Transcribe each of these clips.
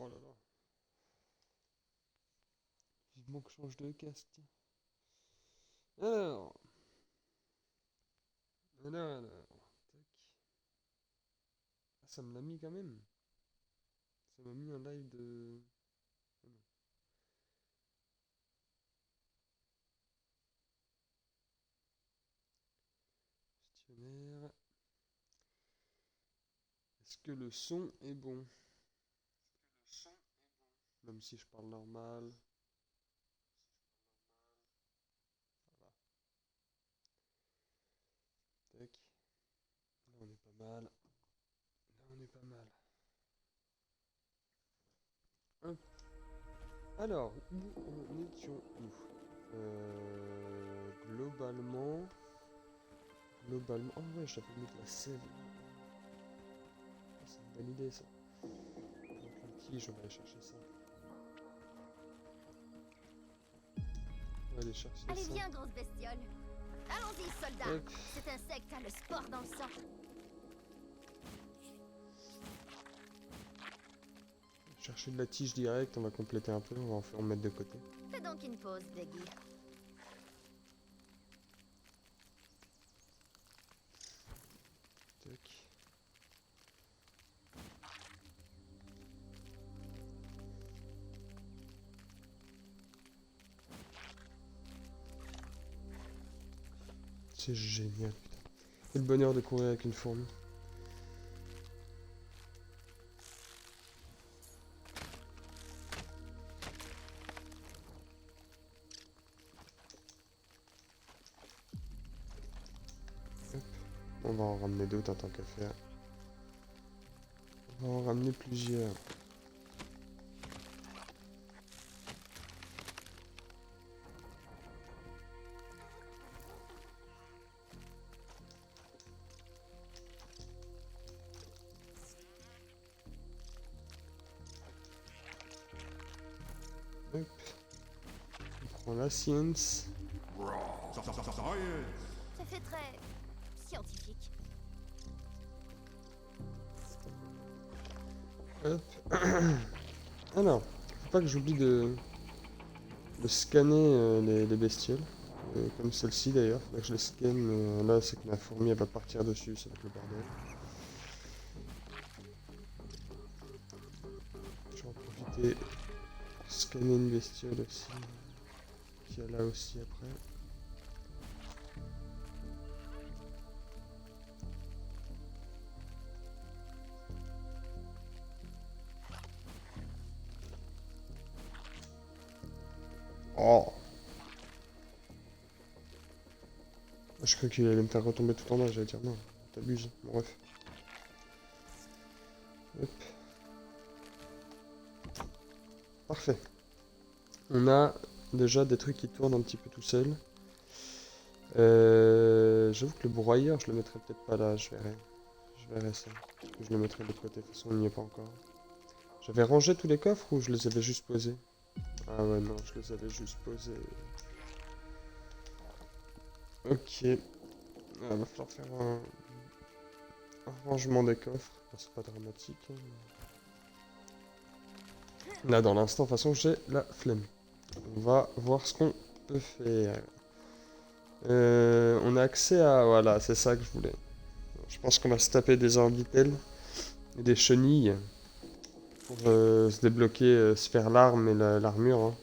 Oh là là. Vivement que je change de casque. Tiens. Alors, alors. Tac. Ah, ça me l'a mis quand même. Ça m'a mis un live de. Ah non. Gestionnaire. Est-ce que le son est bon? Même si je parle normal. Voilà. Tac. Là on est pas mal. Là on est pas mal. Hop. Alors, où en étions-nous? Globalement. Globalement. Oh ouais, j'avais mis de la sève. Ah, c'est une bonne idée ça. Donc le tige, on va aller chercher ça. On va aller chercher Allez, ça. viens, grosse bestiole. Allons-y, soldat. Hop. Cet insecte a le sport dans le sang. Chercher de la tige direct, on va compléter un peu, on va en faire en mettre de côté. Fais donc une pause, Deggy. Tac. C'est génial, putain. Quel bonheur de courir avec une fourmi. Hop. On va en ramener d'autres en tant qu'à faire. On va en ramener plusieurs. Hop. On prend la science. Ça fait très scientifique. Hop. Alors, faut pas que j'oublie de scanner les bestioles. Comme celle-ci d'ailleurs, faudrait que je les scanne. Là, c'est que ma fourmi elle va partir dessus, ça va être le bordel. Je vais en profiter. Scanner une bestiole aussi. Qu'il y a là aussi après. Oh! Je crois qu'il allait me faire retomber tout en bas, j'allais dire non, t'abuses, mon ref. Hop. Parfait. On a déjà des trucs qui tournent un petit peu tout seul. J'avoue que le broyeur, je le mettrai peut-être pas là, je verrai. Je verrai ça. Parce que je le mettrai de l'autre côté, de toute façon il n'y est pas encore. J'avais rangé tous les coffres ou je les avais juste posés? Ah ouais, non, je les avais juste posés. Ok. Ah, va falloir faire un rangement des coffres. Bon, c'est pas dramatique, hein. Là, dans l'instant, de toute façon, j'ai la flemme. On va voir ce qu'on peut faire. On a accès à... Voilà, c'est ça que je voulais. Je pense qu'on va se taper des orbitels et des chenilles pour se débloquer, se faire l'arme et l'armure. Hein.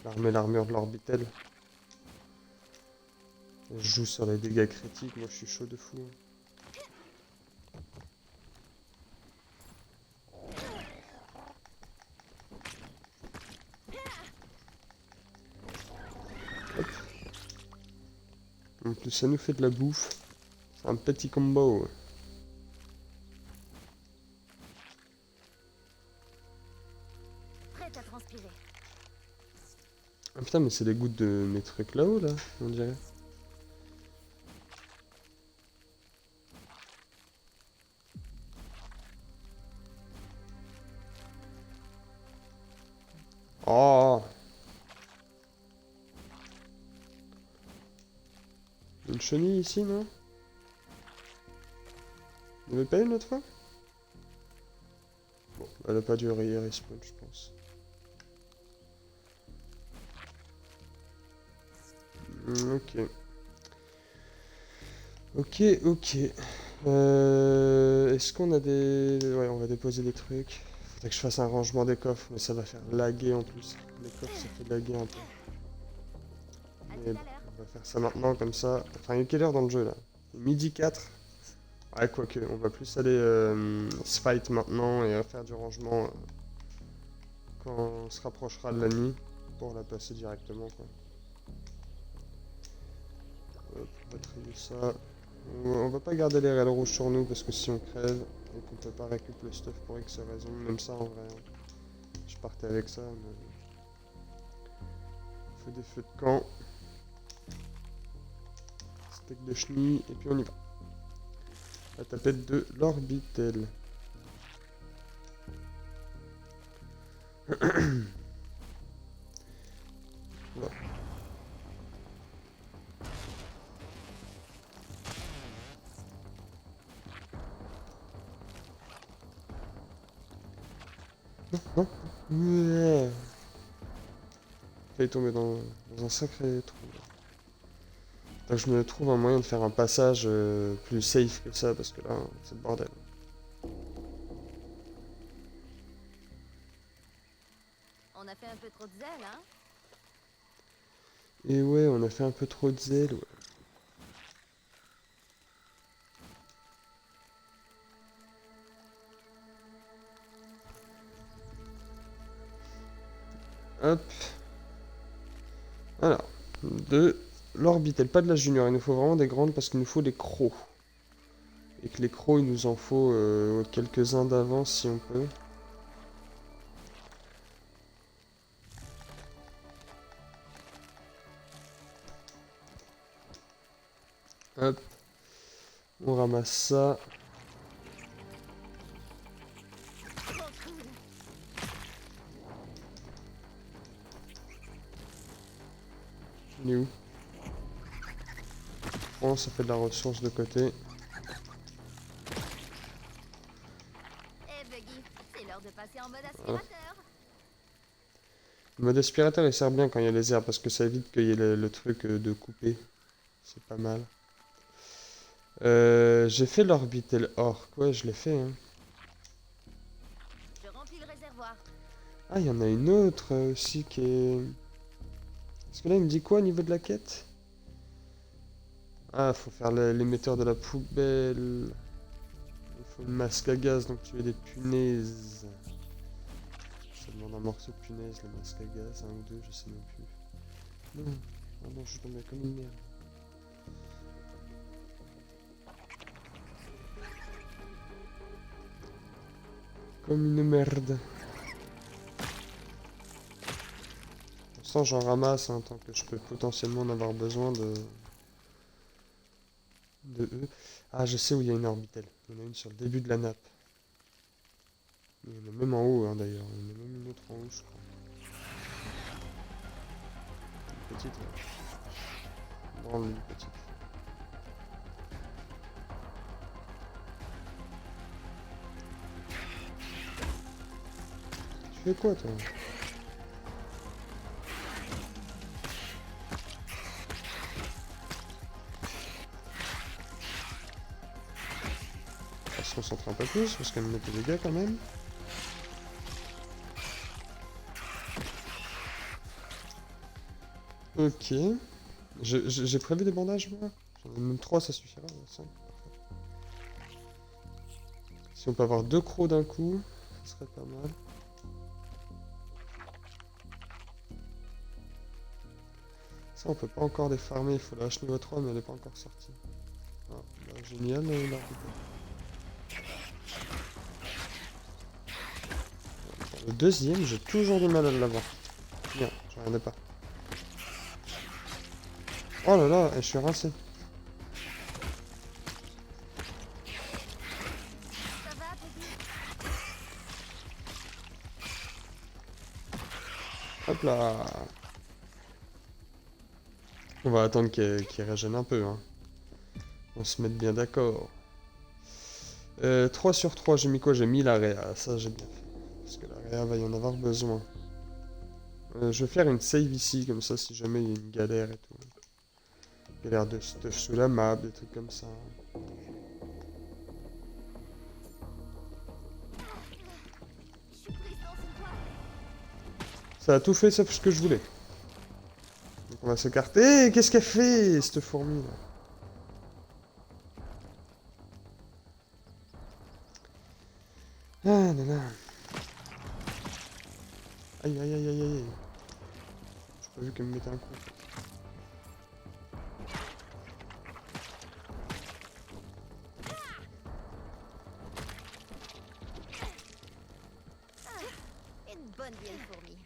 L'arme et l'armure de l'orbitel. Je joue sur les dégâts critiques, moi je suis chaud de fou. Hop. En plus, ça nous fait de la bouffe. C'est un petit combo. Prête à transpirer. Ah putain, mais c'est des gouttes de mes trucs là-haut, là, on dirait. Oh! Une chenille ici, non? Il n'y en avait pas une l'autre fois? Bon, Elle a pas dû respawn, je pense. Ok. Ok, ok. Est-ce qu'on a des... Ouais, on va déposer des trucs. Faudrait que je fasse un rangement des coffres, mais ça va faire laguer en plus. Les coffres, ça fait laguer un peu. À Mais tout bon, à l'heure. on va faire ça maintenant, comme ça. Enfin, il est quelle heure dans le jeu, là? Midi 4. Ouais, quoique, on va plus aller se fight maintenant et faire du rangement quand on se rapprochera de la nuit pour la passer directement, quoi. Hop, on va trier ça. On va pas garder les rails rouges sur nous parce que si on crève et qu'on peut pas récupérer le stuff pour X raison, même ça en vrai, hein. Je partais avec ça, mais... On fait des feux de camp. Steak de chenille, et puis on y va. La tapette de l'orbitel. Voilà. Non, non. Ouais. Failli tomber dans un sacré trou. Donc je me trouve un moyen de faire un passage plus safe que ça, parce que là, c'est le bordel. On a fait un peu trop de zèle, hein? Et ouais, on a fait un peu trop de zèle, ouais. Hop. Alors, de l'orbitel, pas de la junior, il nous faut vraiment des grandes parce qu'il nous faut des crocs. Et que les crocs, il nous en faut quelques-uns d'avance si on peut. Hop. On ramasse ça. Trop cool. Il est où? Oh, ça fait de la ressource de côté. Eh Buggy, c'est l'heure de passer en mode Voilà. aspirateur. Le mode aspirateur, il sert bien quand il y a les airs parce que ça évite qu'il y ait le truc de couper. C'est pas mal. J'ai fait l'orbitel orc. Ouais, je l'ai fait, hein. Je remplis le réservoir. Ah, il y en a une autre aussi qui est... Parce que là, il me dit quoi au niveau de la quête? Ah, faut faire l'émetteur de la poubelle. Il faut le masque à gaz, donc tuer des punaises. Ça demande un morceau de punaise, le masque à gaz, un ou deux, je sais même plus. Non, oh non, je suis tombé comme une merde. Comme une merde. Pour l'instant, j'en ramasse, hein, tant que je peux potentiellement en avoir besoin de eux. Ah, je sais où il y a une orbitelle. Il y en a une sur le début de la nappe. Il y en a même en haut, hein, d'ailleurs. Il y en a même une autre en haut, je crois. Une petite, là. Non, une petite. Tu fais quoi, toi? On va se concentrer un peu plus, parce qu'elle me met des dégâts quand même. Ok. J'ai prévu des bandages, moi? J'en ai même 3, ça suffira. 5, parfait. Si on peut avoir 2 crocs d'un coup, ce serait pas mal. Ça, on peut pas encore les farmer, il faut la hache niveau 3, mais elle est pas encore sortie. Ah, bah, génial, l'orbitelle. Le deuxième, j'ai toujours du mal à l'avoir. Bien, j'en reviens pas. Oh là là, je suis rincé. Ça va, Buggy? Hop là. On va attendre qu'il régène un peu, hein. On se mette bien d'accord. 3 sur 3, j'ai mis quoi? J'ai mis l'arrêt. Ah, ça, j'ai bien fait. Parce que l'area va y en avoir besoin. Je vais faire une save ici, comme ça, si jamais il y a une galère et tout. Galère de stuff sous la map, des trucs comme ça. Je suis puissant sur toi. Ça a tout fait sauf ce que je voulais. Donc on va s'écarter. Qu'est-ce qu'elle fait, cette fourmi là? Ah là là. Aïe aïe aïe aïe aïe. J'ai pas vu qu'elle me mettait un coup. Une bonne vieille fourmi.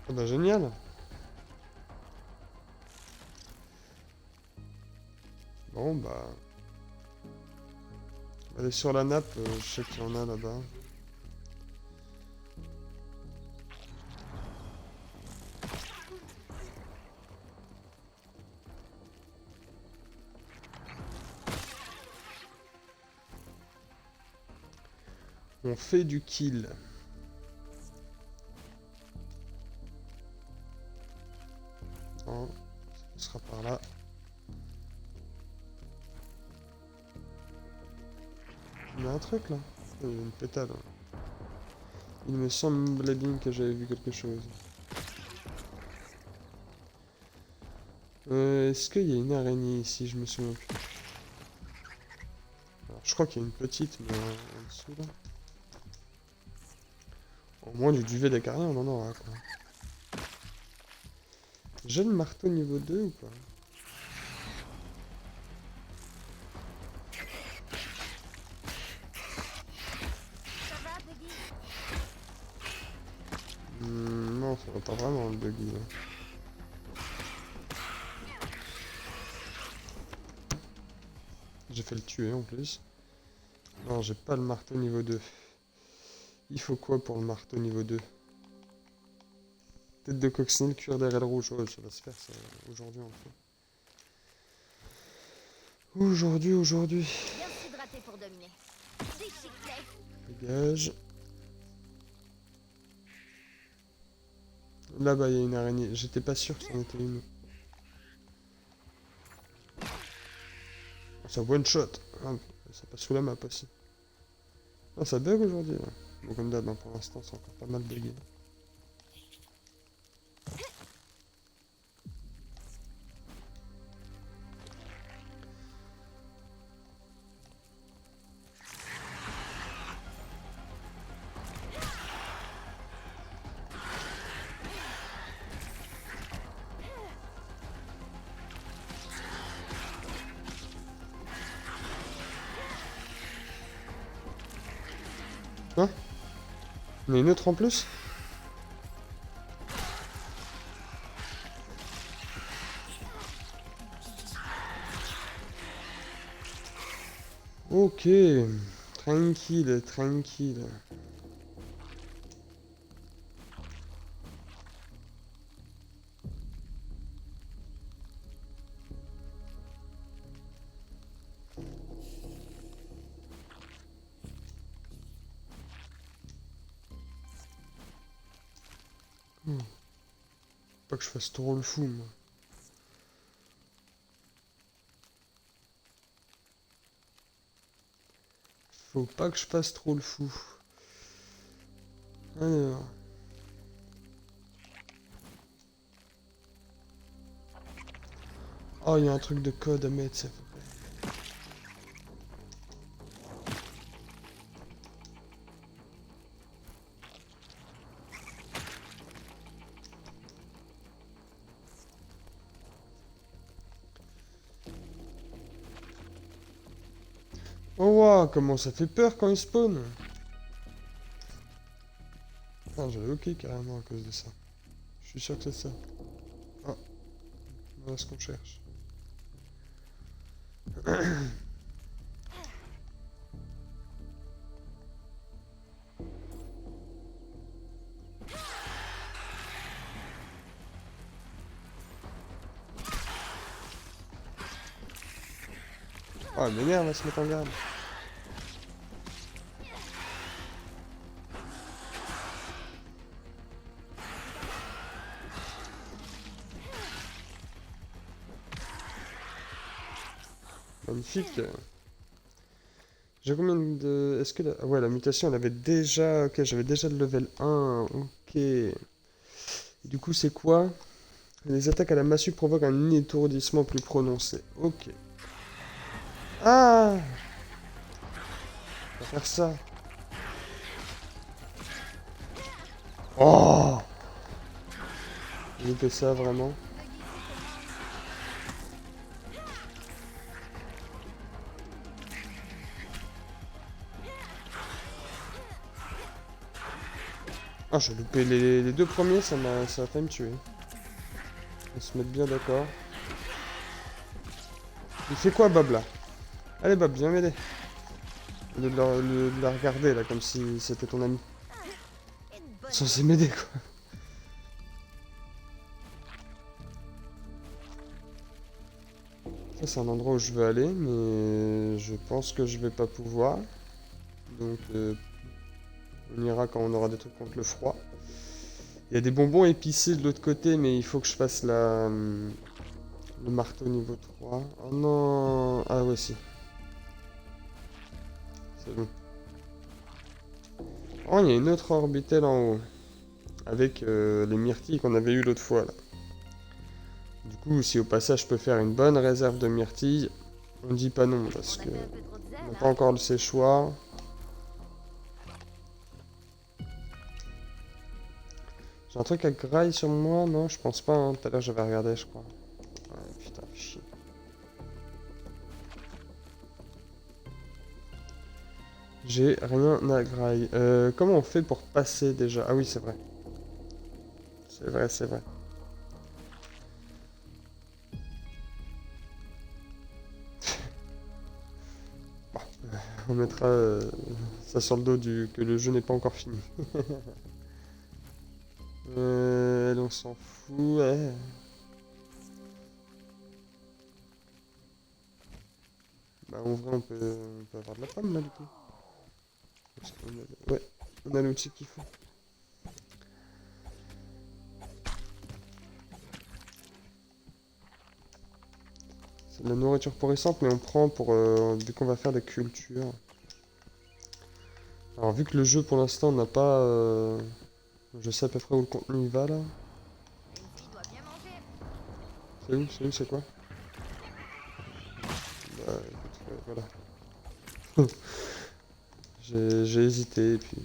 Ah bah génial. Bon bah... On va aller sur la nappe, je sais qu'il y en a là-bas. On fait du kill. Non, ça sera par là. Il y a un truc là. Il y a une pétale. Il me semblait bien que j'avais vu quelque chose. Est-ce qu'il y a une araignée ici? Je me souviens plus. Alors, je crois qu'il y a une petite, mais en dessous là. Au moins du duvet d'acariens, on en aura quoi. J'ai le marteau niveau 2 ou pas? Ça va, Peggy? Non, ça va pas vraiment le buggy là. J'ai fait le tuer en plus. Non, j'ai pas le marteau niveau 2. Il faut quoi pour le marteau niveau 2? Tête de coccinelle, cuir d'érel rouge. Ouais, ça va se faire ça aujourd'hui en fait. Aujourd'hui. Bien s'hydrater pour dominer. Des chiclets. Dégage. Là-bas, il y a une araignée. J'étais pas sûr que c'en était une. Ça one shot. Ah, ça passe sous la map aussi. Ah, ça bug aujourd'hui. Là. Bon, comme d'hab, hein, pour l'instant, c'est encore pas mal bugué. Hein? Il y en a une autre en plus? Ok. Tranquille, tranquille. Pas que je fasse trop le fou, moi. Faut pas que je fasse trop le fou. Alors... Oh, il y a un truc de code à mettre, ça. Oh, wow, comment ça fait peur quand il spawn. Ah, j'avais ok carrément à cause de ça. Je suis sûr que c'est ça. Ah, voilà ce qu'on cherche. Oh, elle m'énerve, elle se met en garde. Magnifique. J'ai combien de... Est-ce que... Ah ouais, la mutation, elle avait déjà... Ok, j'avais déjà le level 1. Ok. Et du coup, c'est quoi? Les attaques à la massue provoquent un étourdissement plus prononcé. Ok. Ah! On va faire ça. Oh! J'ai fait ça, vraiment. Ah, j'ai loupé les deux premiers, ça a failli me tuer. On va se mettre bien d'accord. Il fait quoi, Bob, là? Allez, Bob, viens m'aider. De la regarder, là, comme si c'était ton ami. Une bonne Censé m'aider, quoi. Ça, c'est un endroit où je veux aller, mais je pense que je vais pas pouvoir. Donc, on ira quand on aura des trucs contre le froid. Il y a des bonbons épicés de l'autre côté, mais il faut que je fasse le marteau niveau 3. Oh non! Ah ouais, si. C'est bon. Oh, il y a une autre orbitelle en haut. Avec les myrtilles qu'on avait eu l'autre fois, là. Du coup, si au passage je peux faire une bonne réserve de myrtilles, on dit pas non, parce On que avait un peu trop de zèle, on n'a hein. pas encore le séchoir. J'ai un truc à graille sur moi? Non, je pense pas, hein. Tout à l'heure j'avais regardé, je crois. Ouais, putain, fais chier. J'ai rien à graille. Comment on fait pour passer déjà? Ah oui, c'est vrai. C'est vrai, c'est vrai. Bon, on mettra ça sur le dos que le jeu n'est pas encore fini. Elle, on s'en fout, ouais. Bah, en vrai, on peut avoir de la pomme là, du coup. Parce qu'on a- Ouais, on a l'outil qu'il faut. C'est de la nourriture pourrissante, mais on prend pour vu qu'on va faire des cultures. Alors, vu que le jeu pour l'instant n'a pas. Je sais à peu près où le contenu il va là. Une fille doit bien manger. C'est où? C'est où? C'est quoi? Bah, écoute, voilà. J'ai hésité, et puis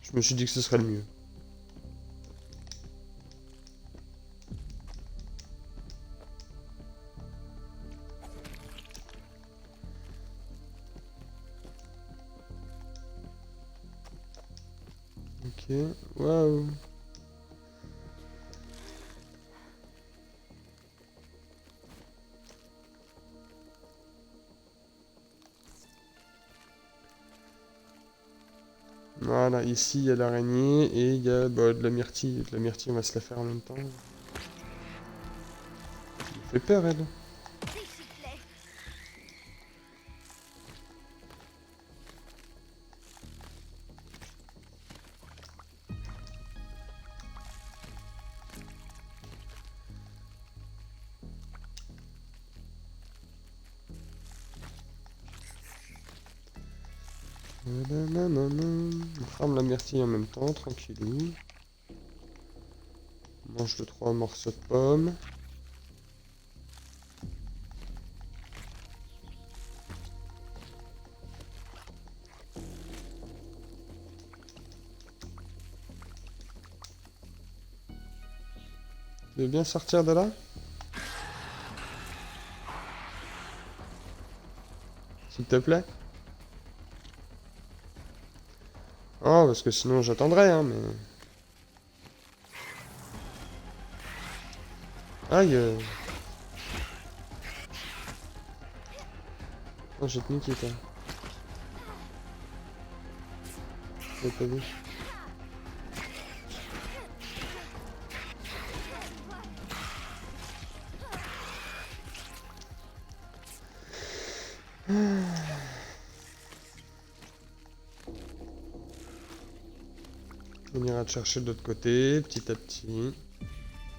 je me suis dit que ce serait le mieux. Ok, waouh. Voilà, ici il y a l'araignée et il y a bah, de la myrtille. De la myrtille, on va se la faire en même temps. Elle me fait peur, elle. Des chiclets. On ferme la myrtille en même temps, tranquillou. On mange 2-3 morceaux de pommes. Tu veux bien sortir de là? S'il te plaît? Oh, parce que sinon j'attendrai, hein, mais... Aïe Oh, j'ai te niqué, toi. J'ai pas vu. On ira te chercher de l'autre côté, petit à petit.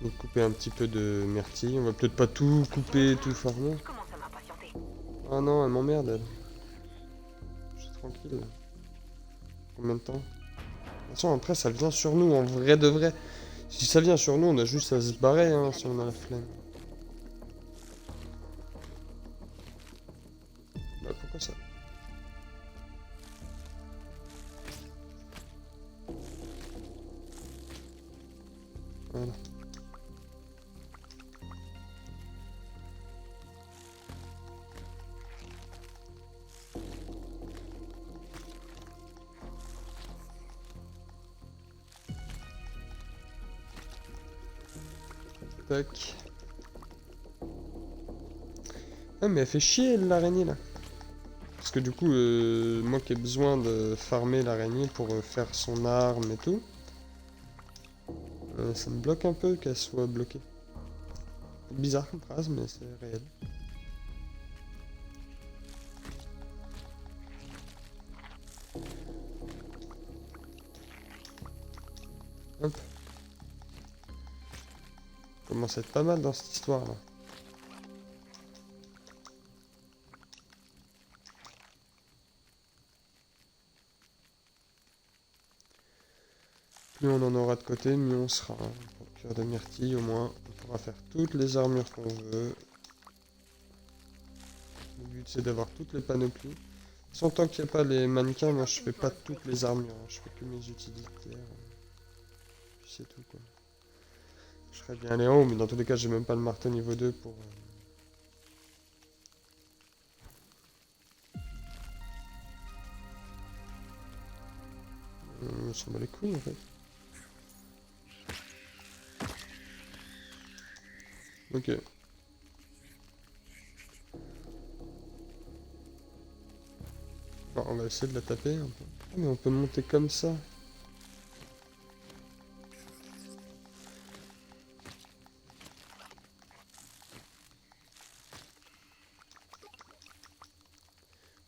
On va couper un petit peu de myrtille. On va peut-être pas tout couper, tout farmer. Je commence à m'impatienter. Ah non, elle m'emmerde, elle. Je suis tranquille. Combien de temps? De toute façon, après, ça vient sur nous, en vrai de vrai. Si ça vient sur nous, on a juste à se barrer, hein, si on a la flemme. Bah, pourquoi ça? Voilà. Tac. Ah mais elle fait chier l'araignée là. Parce que du coup, moi qui ai besoin de farmer l'araignée pour faire son arme et tout, ça me bloque un peu qu'elle soit bloquée. C'est bizarre comme phrase, mais c'est réel. Hop. Commence à être pas mal dans cette histoire là. Plus on en aura de côté, mieux on sera. Pour cuire de myrtille, au moins, on pourra faire toutes les armures qu'on veut. Le but c'est d'avoir toutes les panoplies. Sans tant qu'il n'y a pas les mannequins, moi je fais pas toutes les armures, hein. Je fais que mes utilitaires. Puis c'est tout quoi. Je serais bien allé en haut, mais dans tous les cas, j'ai même pas le marteau niveau 2 pour... On s'en bat les couilles en fait. Ok. Bon, on va essayer de la taper un peu. Ah, mais on peut monter comme ça.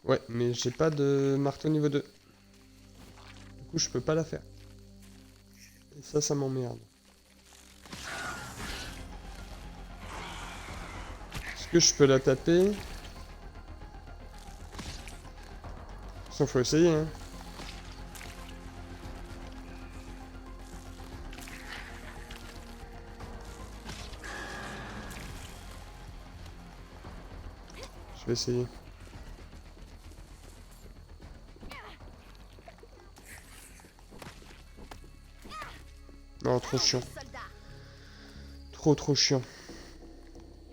Ouais, mais j'ai pas de marteau niveau 2. Du coup, je peux pas la faire. Et ça m'emmerde. Est-ce que je peux la taper? Ça, faut essayer, hein. Je vais essayer. Non, trop chiant. Soldat. Trop chiant.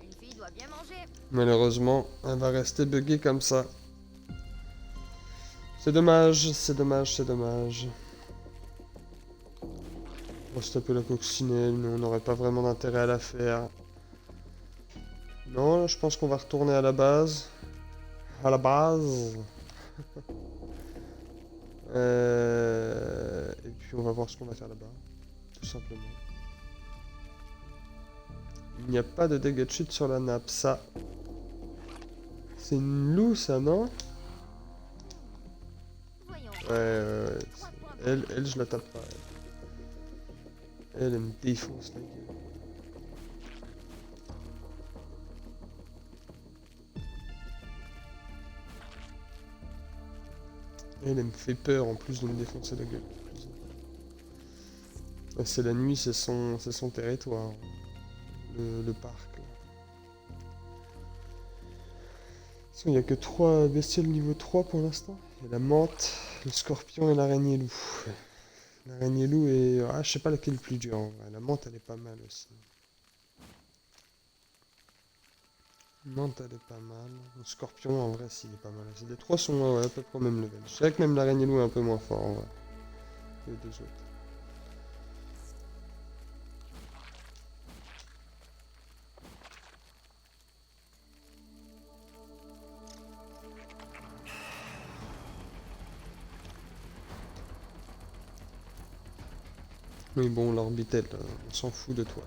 Une fille doit bien manger. Malheureusement, elle va rester buggée comme ça. C'est dommage, c'est dommage, c'est dommage. On va se taper la coccinelle, mais on n'aurait pas vraiment d'intérêt à la faire. Non, là, je pense qu'on va retourner à la base. À la base. Et puis on va voir ce qu'on va faire là-bas. Tout simplement. Il n'y a pas de dégâts de chute sur la nappe, ça. C'est une loup, ça, non? Voyons. Ouais. Elle, je la tape pas. Elle me défonce la gueule. Elle me fait peur en plus de me défoncer la gueule. C'est la nuit, c'est son territoire. Le parc. Là. Il n'y a que 3 bestioles niveau 3 pour l'instant. Il y a la menthe, le scorpion et l'araignée loup. L'araignée loup est... Ah, je sais pas laquelle est le plus dur en vrai. La menthe, elle est pas mal aussi. Menthe, elle est pas mal. Le scorpion, en vrai, s'il est pas mal aussi. Les 3 sont ouais, à peu près au même level. Je dirais que même l'araignée loup est un peu moins fort en vrai. Que les 2 autres. Oui, bon, l'orbitel, on s'en fout de toi.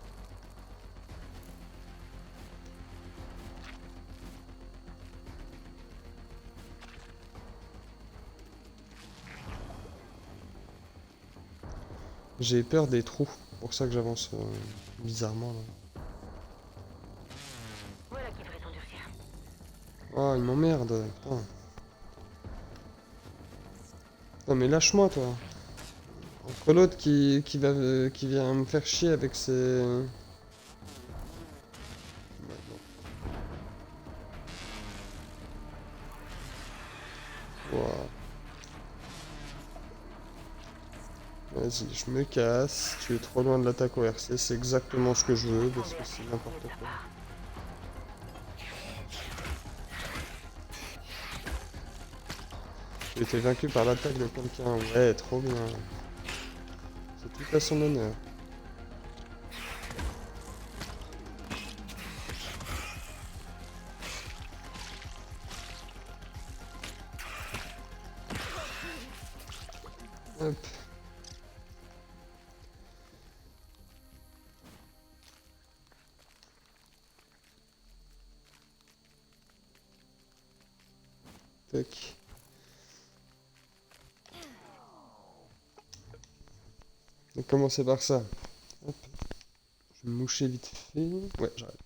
J'ai peur des trous. C'est pour ça que j'avance bizarrement là. Voilà qui devrait s'endurcir. Oh, il m'emmerde. Putain. Non mais lâche-moi toi. Entre l'autre qui vient me faire chier avec ses... Ouais, non. Wow. Vas-y, je me casse. Tu es trop loin de l'attaque au RC. C'est exactement ce que je veux parce que c'est n'importe quoi. Tu été vaincu par l'attaque de quelqu'un. Ouais, trop bien. C'est tout à son honneur. Hop. Tac. On va commencer par ça. Hop. Je vais me moucher vite fait. Ouais, j'arrête.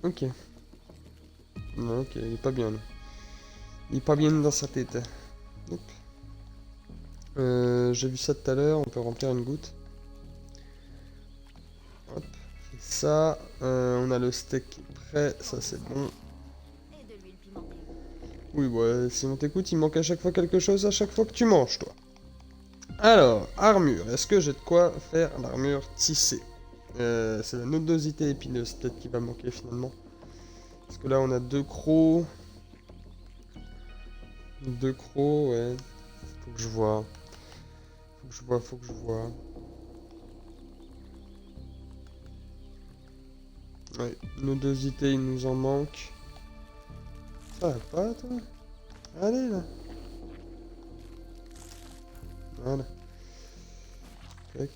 Ok. Non, ok, il est pas bien là. Il est pas bien dans sa tête. Hop. J'ai vu ça tout à l'heure, on peut remplir une goutte. Hop. Et ça, on a le steak qui est prêt, ça c'est bon. Et de l'huile pimentée. Oui, ouais, si on t'écoute, il manque à chaque fois quelque chose à chaque fois que tu manges, toi. Alors, armure. Est-ce que j'ai de quoi faire l'armure tissée? C'est la nodosité épineuse peut-être qui va manquer finalement. Parce que là, on a deux crocs. Deux crocs, ouais. Faut que je vois. Faut que je vois. Ouais, nodosité, il nous en manque. Ça va pas, toi? Allez, là. Voilà. Tac.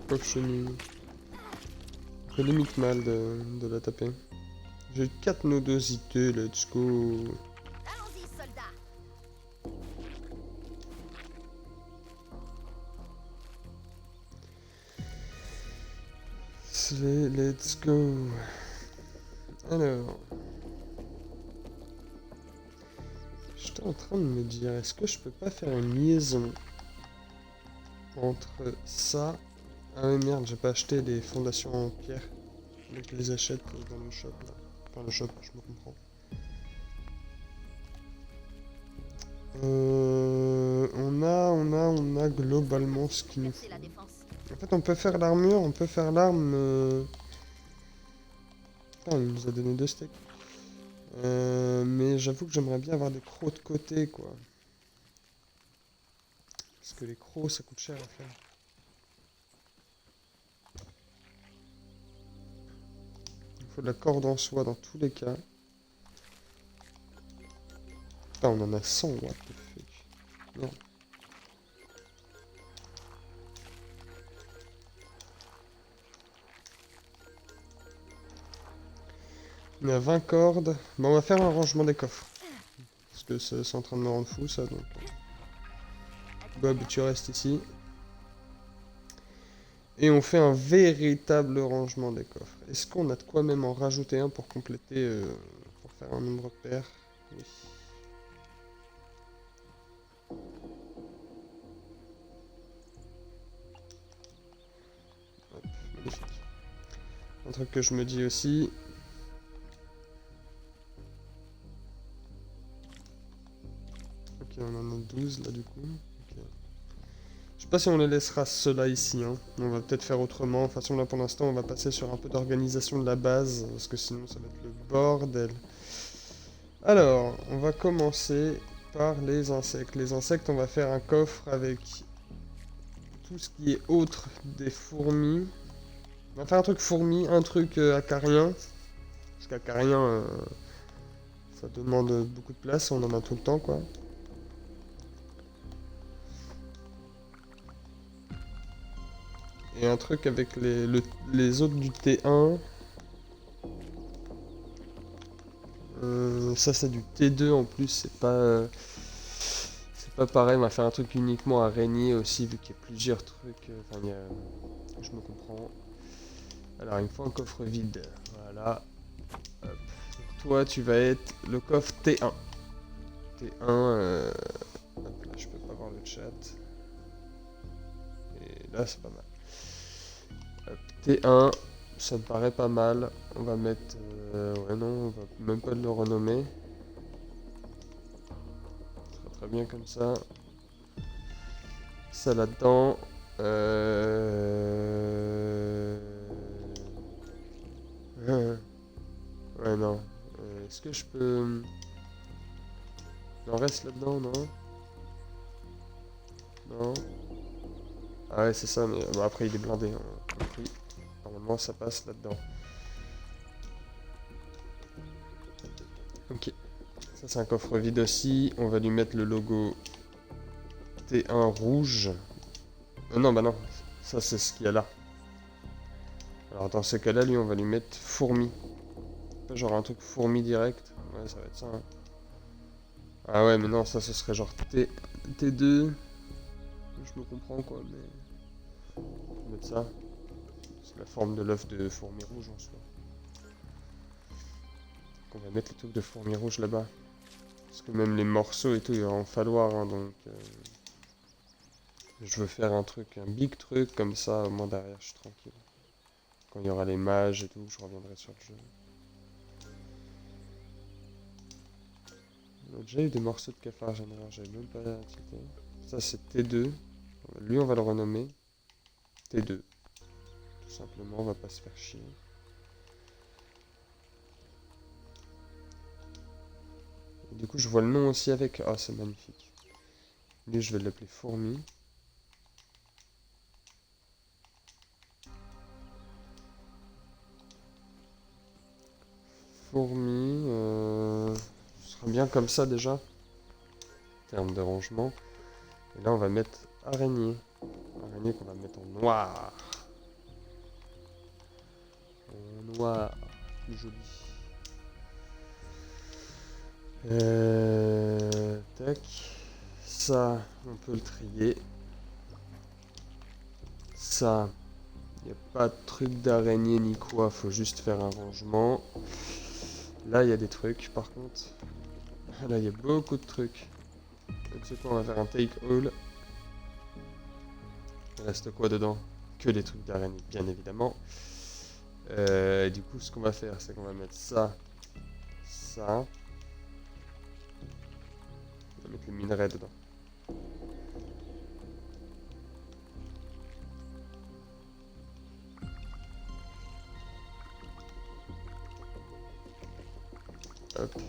Pauvre chenille. J'ai limite mal de la taper. J'ai 4 nodosités, let's go. Allons-y, soldats. Let's go. Alors. J'étais en train de me dire, est-ce que je peux pas faire une liaison entre ça... Ah oui, merde, j'ai pas acheté les fondations en pierre. Faudrait que je les achète dans le shop, là. Enfin, le shop, je me comprends. On a globalement ce qu'il nous faut. C'est la défense. En fait, on peut faire l'armure, on peut faire l'arme... Putain, il nous a donné 2 steaks. Mais j'avoue que j'aimerais bien avoir des crocs de côté, quoi. Parce que les crocs, ça coûte cher à faire. Il faut de la corde en soie dans tous les cas. Putain, on en a 100, what the fuck. Merde. On a 20 cordes. Bon, on va faire un rangement des coffres. Parce que c'est en train de me rendre fou, ça, donc... Bob, tu restes ici. Et on fait un véritable rangement des coffres. Est-ce qu'on a de quoi même en rajouter un pour compléter, pour faire un nombre pair? Oui. Hop, magnifique. truc que je me dis aussi. Ok, on en a 12 là du coup. Ok. Je sais pas si on les laissera ceux-là ici, hein. On va peut-être faire autrement. De toute façon là pour l'instant on va passer sur un peu d'organisation de la base, parce que sinon ça va être le bordel. Alors, on va commencer par les insectes. Les insectes, on va faire un coffre avec tout ce qui est autre des fourmis. On va faire un truc fourmi, un truc acarien. Parce qu'acarien, ça demande beaucoup de place, on en a tout le temps quoi. Et un truc avec les autres du T1. Ça c'est du T2 en plus, c'est pas pareil, on va faire un truc uniquement araignée aussi vu qu'il y a plusieurs trucs. Enfin, je me comprends. Alors il me faut un coffre vide, voilà. Hop. Toi tu vas être le coffre T1. T1, hop là je peux pas voir le chat. Et là c'est pas mal. Hop, T1, ça me paraît pas mal. On va mettre... ouais non, on va même pas le renommer. Ça sera très bien comme ça. Ça là-dedans. Ouais non. Est-ce que je peux... Il en reste là-dedans, non? Non. Ah ouais c'est ça, mais bon, après il est blindé. Hein. Normalement ça passe là-dedans. Ok. Ça c'est un coffre vide aussi. On va lui mettre le logo T1 rouge. Non bah non. Ça c'est ce qu'il y a là. Alors dans ce cas-là, lui on va lui mettre fourmi. Genre un truc fourmi direct. Ouais ça va être ça. Hein. Ah ouais mais non ça ce serait genre T2. Je me comprends quoi mais... On va mettre ça. C'est la forme de l'œuf de fourmi rouge en soi. On va mettre les trucs de fourmi rouge là-bas. Parce que même les morceaux et tout, il va en falloir, hein, donc... je veux faire un truc, un big truc, comme ça, au moins derrière, je suis tranquille. Quand il y aura les mages et tout, je reviendrai sur le jeu. On a déjà eu des morceaux de cafard général, j'avais même pas cité. Ça c'est T2. Lui on va le renommer T2. Tout simplement, on va pas se faire chier. Et du coup je vois le nom aussi avec... Ah c'est magnifique. Lui je vais l'appeler Fourmi. Fourmi, ce sera bien comme ça déjà, en termes de rangement. Et là on va mettre araignée. Araignée qu'on va mettre en noir. En noir, plus joli. Tac. Ça, on peut le trier. Ça, il n'y a pas de truc d'araignée ni quoi, faut juste faire un rangement. Là, il y a des trucs par contre. Là, il y a beaucoup de trucs. Donc, c'est quoi, on va faire un take all. Il reste quoi dedans? Que des trucs d'araignée, bien évidemment. Et du coup, ce qu'on va faire, c'est qu'on va mettre ça. Ça. On va mettre le minerai dedans. Hop.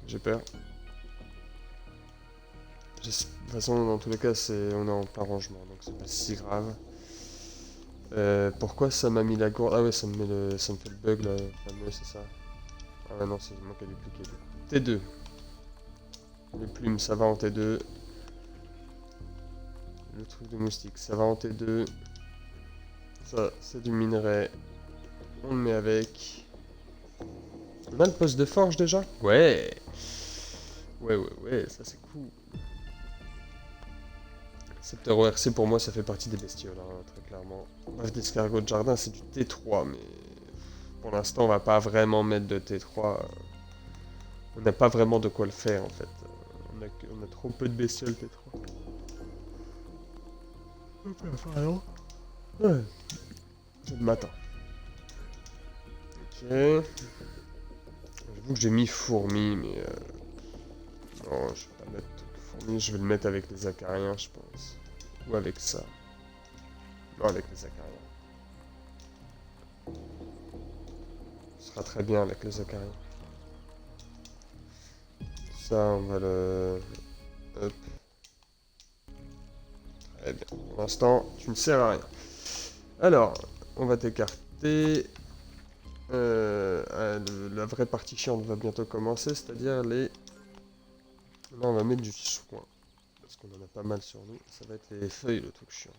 J'ai peur. De toute façon, dans tous les cas, on est en plein rangement, donc c'est pas si grave. Pourquoi ça m'a mis la gourde? Ah ouais, ça me fait le bug là, fameux, c'est ça. Ah ouais, non, c'est moi qui ai dupliqué. T2. Les plumes, ça va en T2. Le truc de moustique, ça va en T2. Ça, c'est du minerai. On le met avec. On a le poste de forge déjà? Ouais. Ouais, ça c'est cool. Scepter ORC pour moi ça fait partie des bestioles, hein, très clairement. Bref, d'escargot de jardin c'est du T3, mais pour l'instant on va pas vraiment mettre de T3. On n'a pas vraiment de quoi le faire en fait. On a trop peu de bestioles T3. Ouais. C'est le matin. Ok. J'avoue que j'ai mis fourmi, mais... Non, je vais pas mettre fourmi, je vais le mettre avec les acariens, je pense. Ou avec ça. Non, avec les acariens. Ce sera très bien avec les acariens. Ça, on va le... Hop. Très bien. Pour l'instant, tu ne sers à rien. Alors, on va t'écarter. La vraie partie chiante va bientôt commencer, c'est-à-dire les... Là, on va mettre du soin. Parce qu'on en a pas mal sur nous. Ça va être les feuilles, le truc chiant.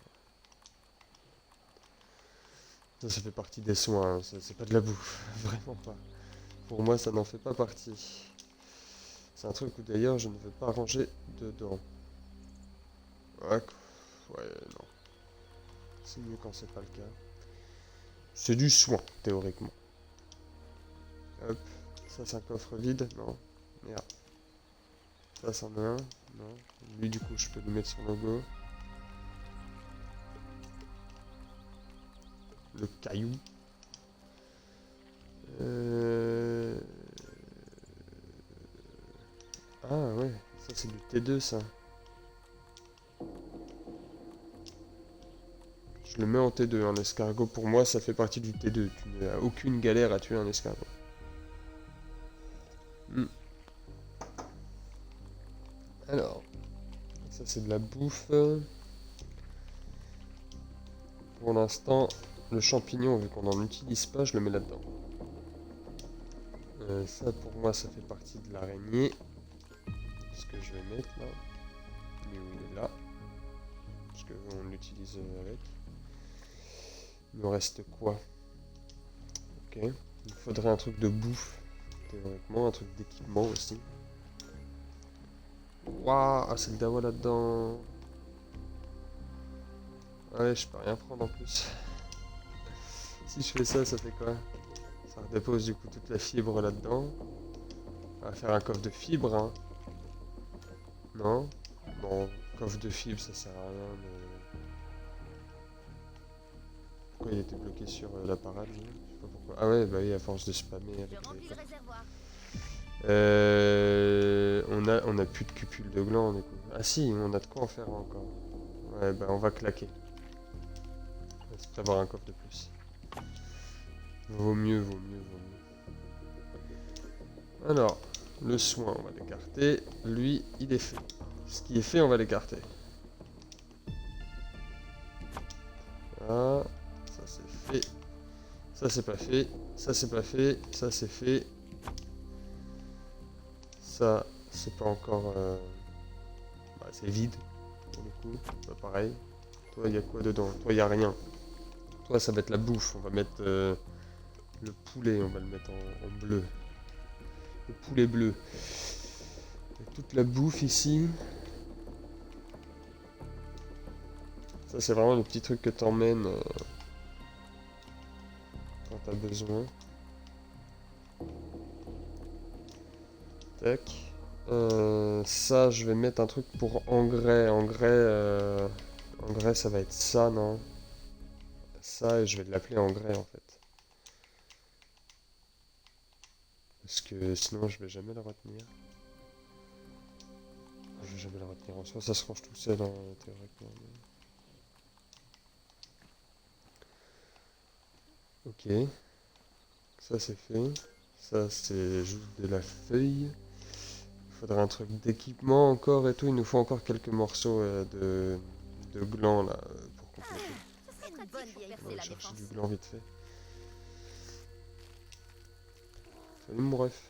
Ça fait partie des soins, hein. C'est pas de la bouffe. Vraiment pas. Pour moi, ça n'en fait pas partie. C'est un truc où d'ailleurs, je ne veux pas ranger dedans. Ouais, non. C'est mieux quand c'est pas le cas. C'est du soin, théoriquement. Hop. Ça, c'est un coffre vide. Non. Merde. Ça, c'en est un. Non. Lui, du coup, je peux lui mettre son logo. Le caillou. Ah ouais, ça c'est du T2 ça. Je le mets en T2, un escargot pour moi ça fait partie du T2. Tu n'as aucune galère à tuer un escargot. Alors, ça c'est de la bouffe. Pour l'instant, le champignon, vu qu'on n'en utilise pas, je le mets là-dedans. Ça pour moi ça fait partie de l'araignée. Ce que je vais mettre là. Mais où il est là. Parce qu'on l'utilise avec. Il me reste quoi? Ok. Il faudrait un truc de bouffe. Théoriquement, un truc d'équipement aussi. Waouh, ah, c'est le dawa là-dedans. Ouais, je peux rien prendre en plus. Si je fais ça, ça fait quoi? Ça redépose du coup toute la fibre là-dedans. On va faire un coffre de fibres, hein. Non? Bon, coffre de fibres, ça sert à rien, mais... Pourquoi il était bloqué sur la parade, lui? Je sais pas pourquoi. Ah ouais, bah oui, à force de spammer avec les... on a plus de cupules de gland, du coup. Ah si, on a de quoi en faire encore. Ouais, bah on va claquer. On va se prévoir un coffre de plus. Vaut mieux, vaut mieux, vaut mieux. Alors, le soin, on va l'écarter. Lui, il est fait. Ce qui est fait, on va l'écarter. Voilà. Ça, c'est fait. Ça, c'est pas fait. Ça, c'est pas fait. Ça, c'est fait. Ça, c'est pas encore... Bah, c'est vide, pour le coup. Pas pareil. Toi, il y a quoi dedans? Toi, il y a rien. Toi, ça va être la bouffe. On va mettre le poulet. On va le mettre en bleu. Le poulet bleu. Il y a toute la bouffe ici. Ça, c'est vraiment le petit truc que t'emmènes quand t'as besoin. Tac. Ça, je vais mettre un truc pour engrais. Engrais, ça va être ça, non? Ça, et je vais l'appeler engrais, en fait. Parce que sinon, je vais jamais le retenir. Je vais jamais le retenir. En soi, ça se range tout seul, hein, théoriquement. Ok. Ça, c'est fait. Ça, c'est juste de la feuille. Il faudrait un truc d'équipement encore et tout. Il nous faut encore quelques morceaux de gland, là, pour compléter. On va chercher du gland vite fait. Salut mon ref.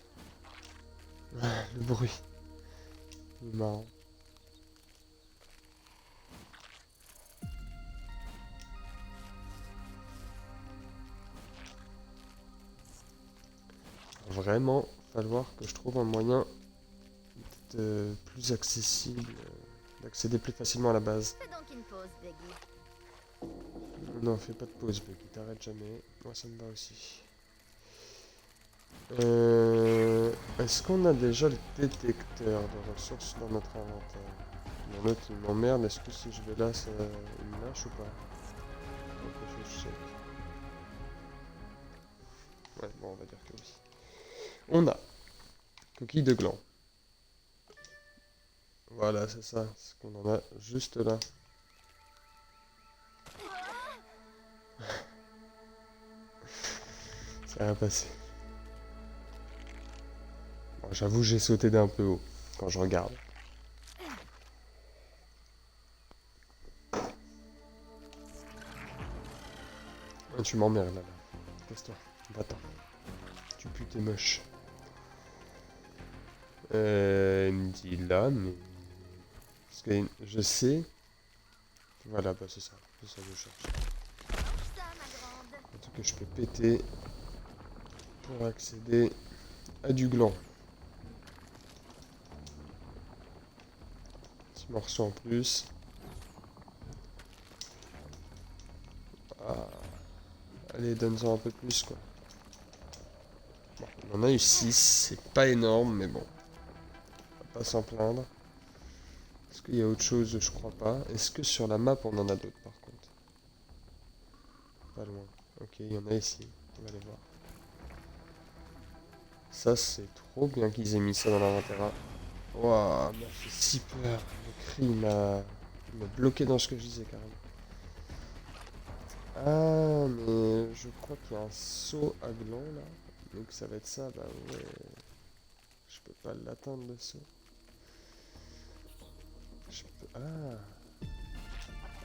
Le bruit. Il est marrant. Vraiment falloir que je trouve un moyen d'être plus accessible, d'accéder plus facilement à la base. Fais donc une pause, Beggy. Non, fais pas de pause, Becky, t'arrêtes jamais. Moi, ça me va aussi. Est-ce qu'on a déjà le détecteur de ressources dans notre inventaire? Mon autre il m'emmerde, est-ce que si je vais là, ça il me lâche ou pas? Donc, je check. Ouais, bon, on va dire que oui. On a coquille de gland. Voilà, c'est ça, ce qu'on en a juste là. Ça va passer. Bon, j'avoue, j'ai sauté d'un peu haut quand je regarde. Ah, tu m'emmerdes là. Casse-toi, va-t'en. Tu pues, t'es moche. Il me dit là, mais... Parce que je sais... Voilà, bah c'est ça que je cherche. Ça, ma grande. Un truc que je peux péter pour accéder à du gland. Petit morceau en plus. Ah. Allez, donne-en un peu plus, quoi. Bon, on en a eu 6, c'est pas énorme, mais bon. On va pas s'en plaindre. Est-ce qu'il y a autre chose? Je crois pas. Est-ce que sur la map, on en a d'autres, par contre? Pas loin. Ok, il y en a ici. On va aller voir. Ça, c'est trop bien qu'ils aient mis ça dans l'inventaire. Waouh, il m'a fait si peur. Le cri, il m'a bloqué dans ce que je disais, carrément. Ah, mais je crois qu'il y a un saut à gland, là. Donc ça va être ça, bah ouais. Je peux pas l'atteindre, le saut. Je peux... Ah.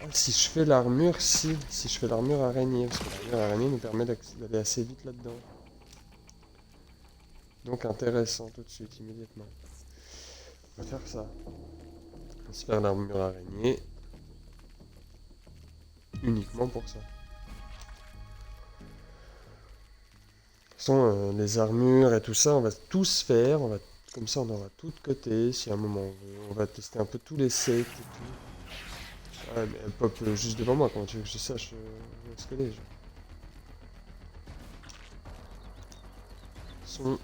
Ah, si je fais l'armure, si. Si je fais l'armure araignée. Parce que l'armure araignée nous permet d'aller assez vite là-dedans. Donc intéressant tout de suite, immédiatement. On va faire ça. On va se faire l'armure araignée. Uniquement pour ça. De toute façon, les armures et tout ça, on va tous faire. Comme ça, on aura tout de côté. Si à un moment on veut. On va tester un peu tous les sets et tout. Ouais, mais elle pop juste devant moi. Comment tu veux que je sache où est-ce qu'elle est, genre. Son...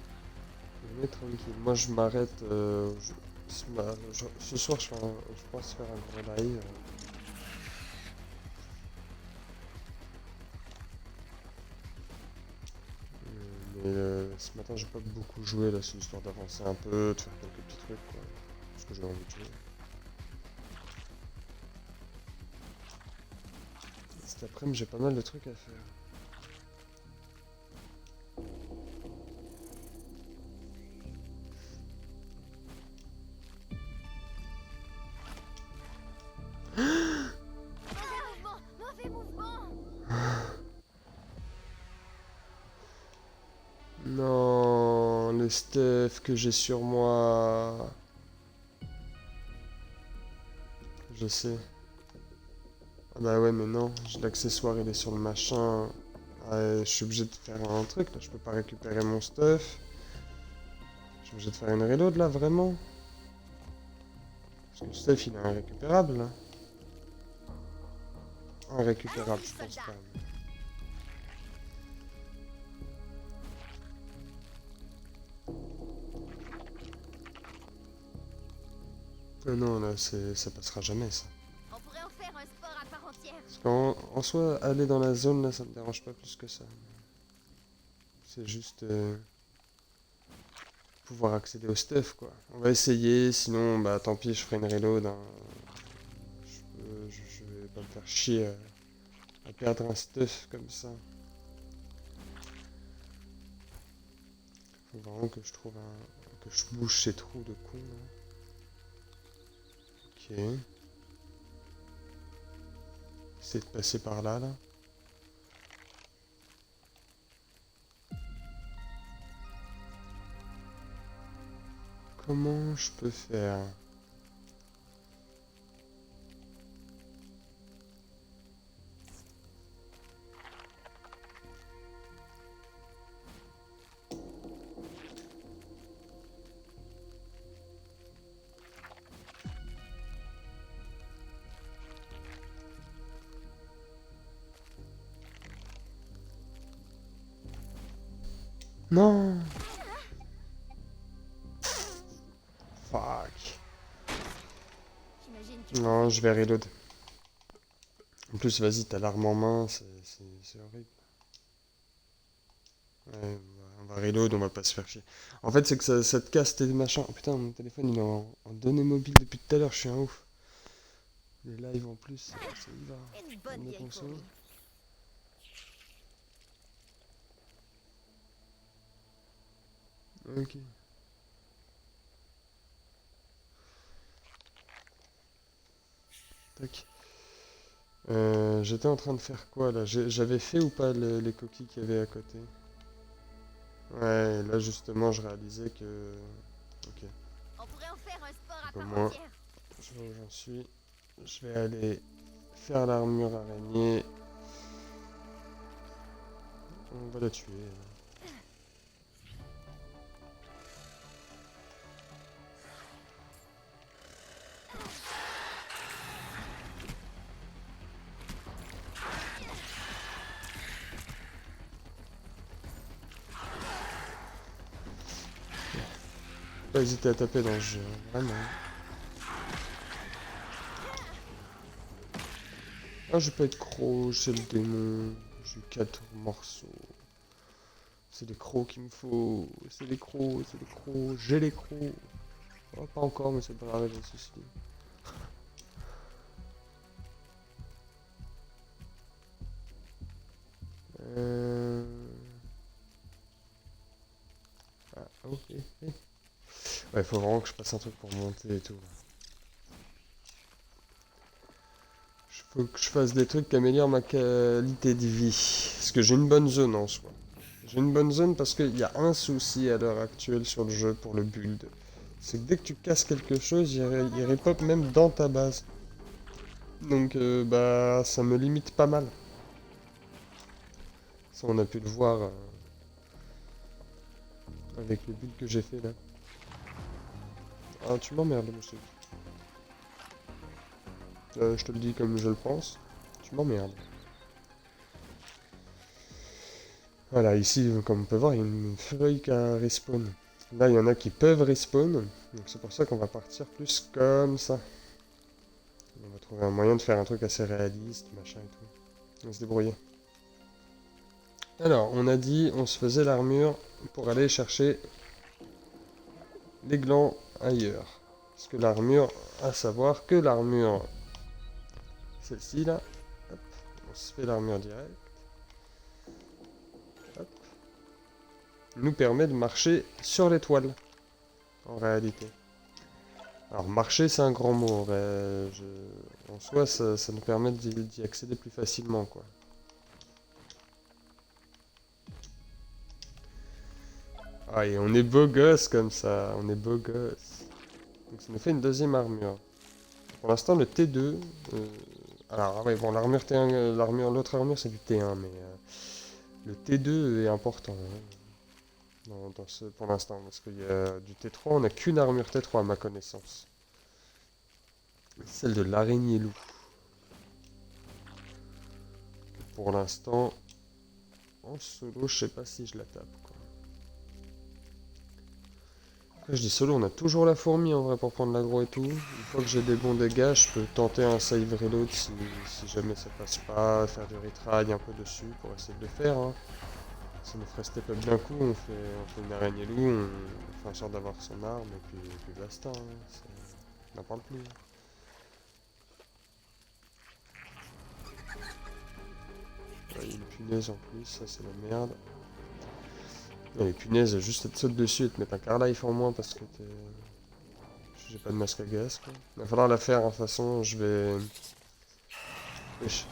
On est tranquille. Moi, je m'arrête. Ce soir, je pense faire un gros live. Mais ce matin, j'ai pas beaucoup joué là, c'est histoire d'avancer un peu, de faire quelques petits trucs, quoi. Parce que j'ai envie de jouer. Cet après-midi, j'ai pas mal de trucs à faire. Mauvais mouvement. Non, le stuff que j'ai sur moi. Je sais. Ah bah ouais, mais non, l'accessoire il est sur le machin. Ouais, je suis obligé de faire un truc là, je peux pas récupérer mon stuff. Je suis obligé de faire une reload là, vraiment. Parce que le stuff il est irrécupérable là. Irrécupérable, je pense pas. Non, là, ça passera jamais, ça. On pourrait en faire un sport à part entière. Parce qu'en soi, aller dans la zone, là, ça me dérange pas plus que ça. C'est juste pouvoir accéder au stuff, quoi. On va essayer, sinon, bah, tant pis, je ferai une reload. Hein. Je vais pas me faire chier à perdre un stuff comme ça. Faut vraiment que je trouve que je bouge ces trous de con, là. Ok. Essayer de passer par là, là. Comment je peux faire? Non! Fuck. J'imagine Non, je vais reload. En plus, vas-y, t'as l'arme en main, c'est horrible. Ouais, on va reload, on va pas se faire chier. En fait, c'est que ça te casse tes machins. Oh putain, mon téléphone il est en données mobiles depuis tout à l'heure, je suis un ouf. Les lives en plus, ça y va. Une bonne Mes vieille consos. fourmi. Ok. Tac. J'étais en train de faire quoi là? J'avais fait ou pas les coquilles qu'il y avait à côté? Ouais, là justement, je réalisais que. Ok. On pourrait en faire un sport à Donc, au part moins, entière. je vois où j'en suis. Je vais aller faire l'armure araignée. On va la tuer. Pas hésiter à taper dans le jeu, hein, vraiment. Ah, je vais pas être croc, c'est le démon. J'ai 4 morceaux. C'est les crocs qu'il me faut. C'est les crocs, c'est les crocs. J'ai les crocs. Oh, pas encore, mais ça devrait arriver ceci. Euh... Ah, ok. Ouais, faut vraiment que je passe un truc pour monter et tout. Faut que je fasse des trucs qui améliorent ma qualité de vie. Parce que j'ai une bonne zone en soi. J'ai une bonne zone parce qu'il y a un souci à l'heure actuelle sur le jeu pour le build. C'est que dès que tu casses quelque chose, il repop même dans ta base. Donc bah ça me limite pas mal. Ça on a pu le voir avec le build que j'ai fait là. Ah tu m'emmerdes monsieur. Je te le dis comme je le pense. Tu m'emmerdes. Voilà, ici comme on peut voir il y a une feuille qui a respawn. Là il y en a qui peuvent respawn. Donc c'est pour ça qu'on va partir plus comme ça. On va trouver un moyen de faire un truc assez réaliste, machin et tout. On va se débrouiller. Alors, on a dit, on se faisait l'armure pour aller chercher les glands ailleurs. Parce que l'armure, à savoir que l'armure, celle-ci là, hop, on se fait l'armure direct, hop, nous permet de marcher sur l'étoile, en réalité. Alors marcher c'est un grand mot, en vrai, en soi ça nous permet d'y accéder plus facilement quoi. Ah et on est beau gosse comme ça, on est beau gosse. Donc ça nous fait une deuxième armure. Pour l'instant le T2, alors ouais bon l'armure T1, l'autre armure c'est du T1 mais le T2 est important hein, pour l'instant parce qu'il y a du T3, on n'a qu'une armure T3 à ma connaissance. Celle de l'araignée loup. Pour l'instant, en solo, je sais pas si je la tape quoi. Après, je dis solo, on a toujours la fourmi en vrai pour prendre l'aggro et tout. Une fois que j'ai des bons dégâts, je peux tenter un save reload si jamais ça passe pas, faire du retry un peu dessus pour essayer de le faire. Hein. Ça nous ferait step up d'un coup, on fait une araignée loup, on fait en sorte d'avoir son arme et puis basta. Hein. On n'en parle plus. Il y a une punaise en plus, ça c'est la merde. Et les punaises, juste elles te sautent dessus et te mettre un car life en moins parce que j'ai pas de masque à gaz quoi. Il va falloir la faire en façon, je vais. Wesh.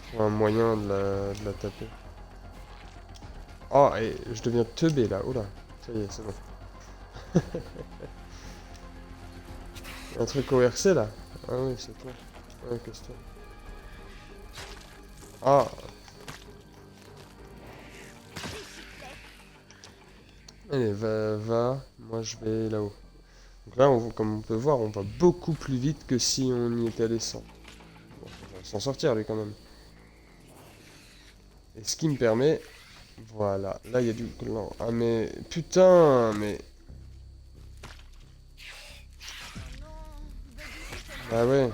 Trouver un moyen de la taper. Oh, et je deviens teubé là, oh là. Ça y est, c'est bon. Un truc au RC là. Ah oui, c'est toi. Ouais, casse-toi. Ah. Allez, va. Moi je vais là-haut. Donc là, comme on peut voir, on va beaucoup plus vite que si on y était allé sans. Bon, on va s'en sortir lui quand même. Et ce qui me permet... Voilà, là il y a du gland. Ah mais... Putain, mais... Oh non, Buggy, c'est Ah ouais.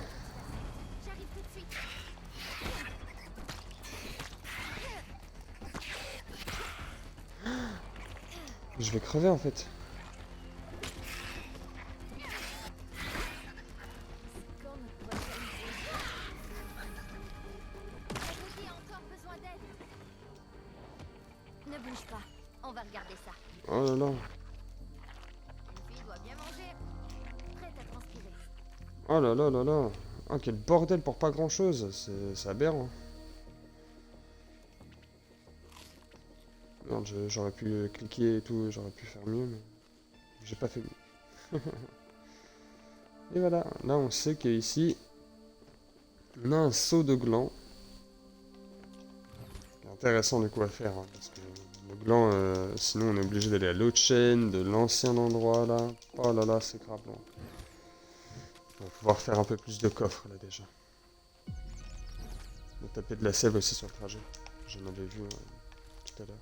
Je vais crever en fait. Quand notre prochaine Evegi a encore besoin d'aide. Ne bouge pas. On va regarder ça. Oh là là. Une fille doit bien manger. Prête à transpirer. Oh là là là là. Oh quel bordel pour pas grand chose. C'est aberrant. Merde, j'aurais pu cliquer et tout, j'aurais pu faire mieux, mais j'ai pas fait mieux. Et voilà, là on sait qu'ici, on a un seau de gland. C'est intéressant du coup à faire, hein, parce que le gland, sinon on est obligé d'aller à l'autre chaîne, de l'ancien endroit là. Oh là là, c'est grave long. On va pouvoir faire un peu plus de coffres là déjà. On va taper de la sève aussi sur le trajet. J'en avais vu tout à l'heure.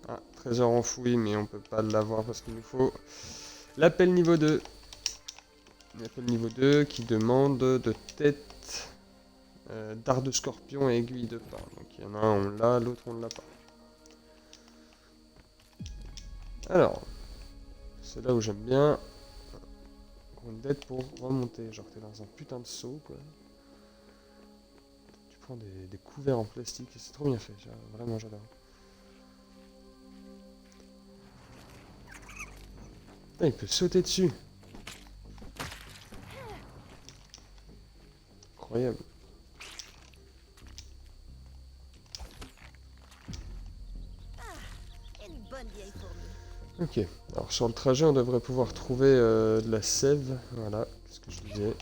Ah, trésor enfoui, mais on peut pas l'avoir parce qu'il nous faut l'appel niveau 2. L'appel niveau 2 qui demande de tête, dard de scorpion et aiguille de pain. Donc il y en a un, on l'a, l'autre on ne l'a pas. Alors, c'est là où j'aime bien. Une dette pour remonter. Genre t'es dans un putain de seau quoi. Tu prends des couverts en plastique et c'est trop bien fait. Vraiment j'adore. Putain, il peut sauter dessus. Incroyable. Une bonne vieille fourmi. Ok, alors sur le trajet on devrait pouvoir trouver de la sève, voilà, c'est ce que je disais.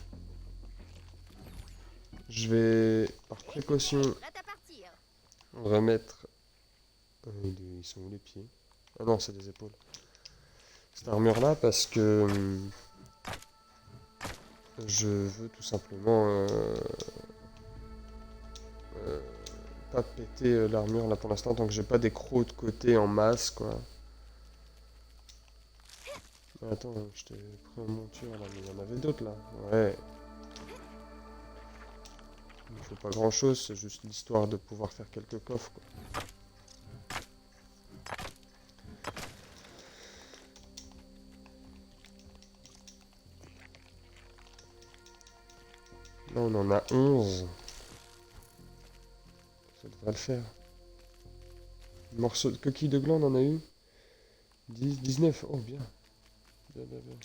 Je vais, par précaution, Prête à partir. remettre... ils sont où les pieds? Ah non, c'est des épaules. Cette armure là parce que je veux tout simplement pas péter l'armure là pour l'instant tant que j'ai pas des crocs de côté en masse quoi. Attends, je t'ai pris en monture là, mais il y en avait d'autres là. Ouais. Il ne faut pas grand chose, c'est juste l'histoire de pouvoir faire quelques coffres quoi. Là on en a 11. Ça devrait le faire. Morceau de coquille de gland on en a eu 10, 19. Oh bien. Bien, bien, bien.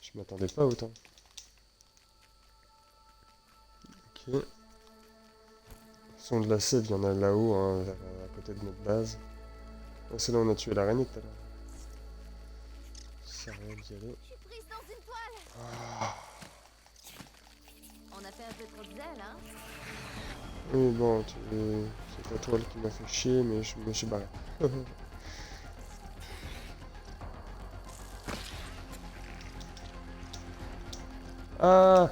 Je m'attendais pas autant. Ok. Son de la sève, il y en a là-haut, hein, à côté de notre base. Ah, c'est là où on a tué l'araignée tout à l'heure. Ça sert à rien d'y aller. Je suis prise dans une toile. Ah. On a fait un peu trop de zèle, hein. Oui, bon, c'est ta toile qui m'a fait chier, mais je me suis barré. Ah.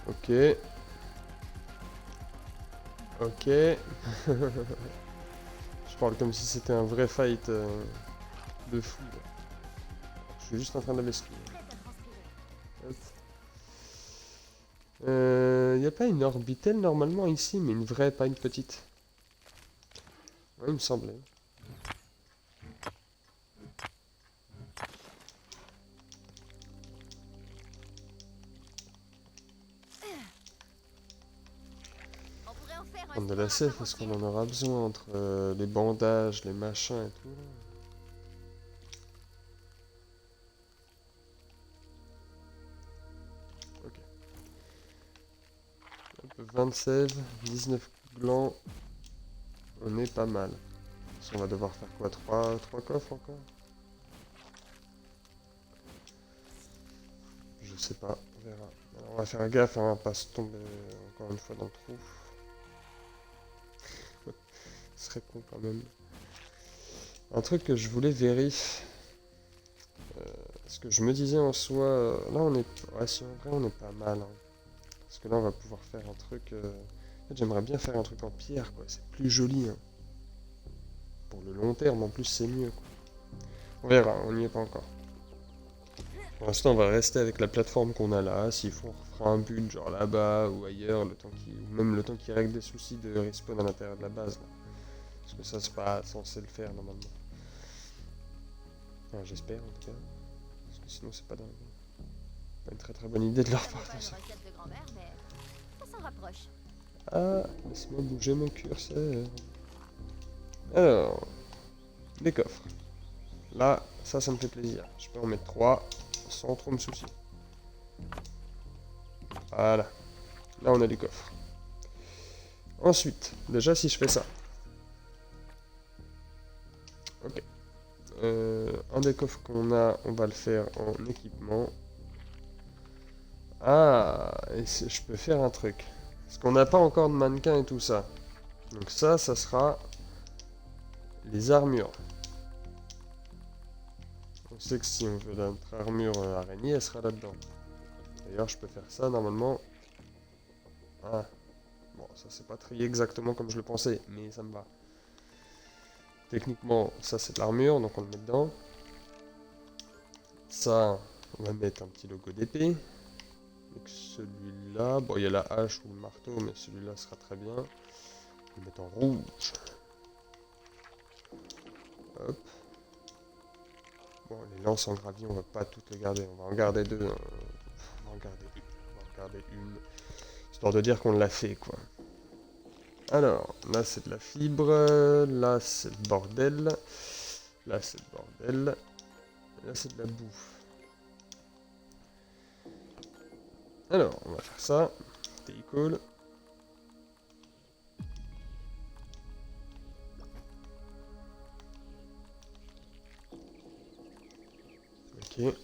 Ok. Ok. Je parle comme si c'était un vrai fight de fou. Là. Je suis juste en train de la l'esquiver. Prête à transpirer. Il n'y a pas une orbitelle normalement ici, mais une vraie, pas une petite. Ouais, il me semblait. On pourrait en faire un Prendre de la sport à sève parce qu'on part en aura besoin entre les bandages, les machins et tout. Là. Ok. Hop, 20 sèves, 19 glands. On est pas mal. On va devoir faire quoi, 3 coffres encore? Je sais pas, on verra. Alors, on va faire gaffe, hein, on va pas se tomber encore une fois dans le trou. Ce serait con quand même. Un truc que je voulais vérifier. Ce que je me disais en soi, là on est... Ouais, si en vrai on est pas mal. Hein. Parce que là on va pouvoir faire un truc... En fait, j'aimerais bien faire un truc en pierre, quoi. C'est plus joli. Hein. Pour le long terme, en plus, c'est mieux, quoi. On verra, on n'y est pas encore. Pour l'instant, on va rester avec la plateforme qu'on a là. S'il faut, on refera un but, genre là-bas ou ailleurs, ou même le temps qu'il règle des soucis de respawn à l'intérieur de la base. Là. Parce que ça, c'est pas censé le faire normalement. Enfin, j'espère en tout cas. Parce que sinon, c'est pas une très très bonne idée de leur Ça vaut part. pas une recette de grand-mère, mais ça s'en rapproche. Ah, laisse-moi bouger mon curseur. Alors, les coffres. Là, ça me fait plaisir. Je peux en mettre 3 sans trop me soucier. Voilà. Là, on a du coffre. Ensuite, déjà, si je fais ça. Ok. Un des coffres qu'on a, on va le faire en équipement. Ah, et je peux faire un truc. Parce qu'on n'a pas encore de mannequin et tout ça. Donc ça sera les armures. On sait que si on veut notre armure araignée, elle sera là-dedans. D'ailleurs, je peux faire ça normalement. Ah. Bon, ça c'est pas trié exactement comme je le pensais, mais ça me va. Techniquement, ça c'est de l'armure, donc on le met dedans. Ça, on va mettre un petit logo d'épée. Donc celui-là, bon il y a la hache ou le marteau, mais celui-là sera très bien. On va le mettre en rouge. Hop. Bon, les lances en gravier, on va pas toutes les garder, on va en garder deux. On va en garder une. On va en garder une. Histoire de dire qu'on l'a fait, quoi. Alors, là c'est de la fibre, là c'est le bordel, là c'est le bordel, et là c'est de la bouffe. Alors, on va faire ça. T'es cool. Ok.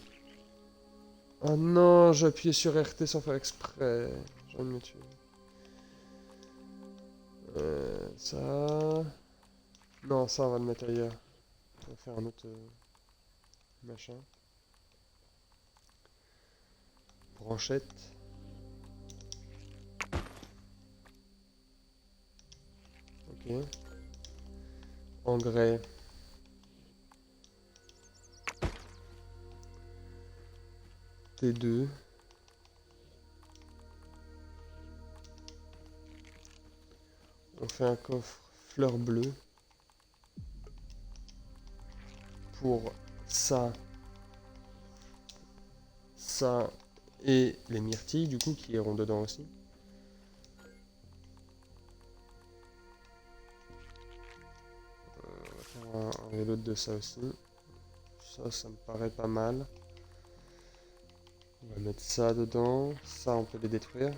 Oh non, j'ai appuyé sur RT sans faire exprès. J'ai envie de me tuer. Ça... Non, ça on va le mettre ailleurs. On va faire un autre machin. Branchette. Ok. Engrais. T2. On fait un coffre fleur bleue. Pour ça. Ça. Et les myrtilles, du coup, qui iront dedans aussi. On va faire un reload de ça aussi. Ça me paraît pas mal. On va mettre ça dedans. Ça, on peut les détruire.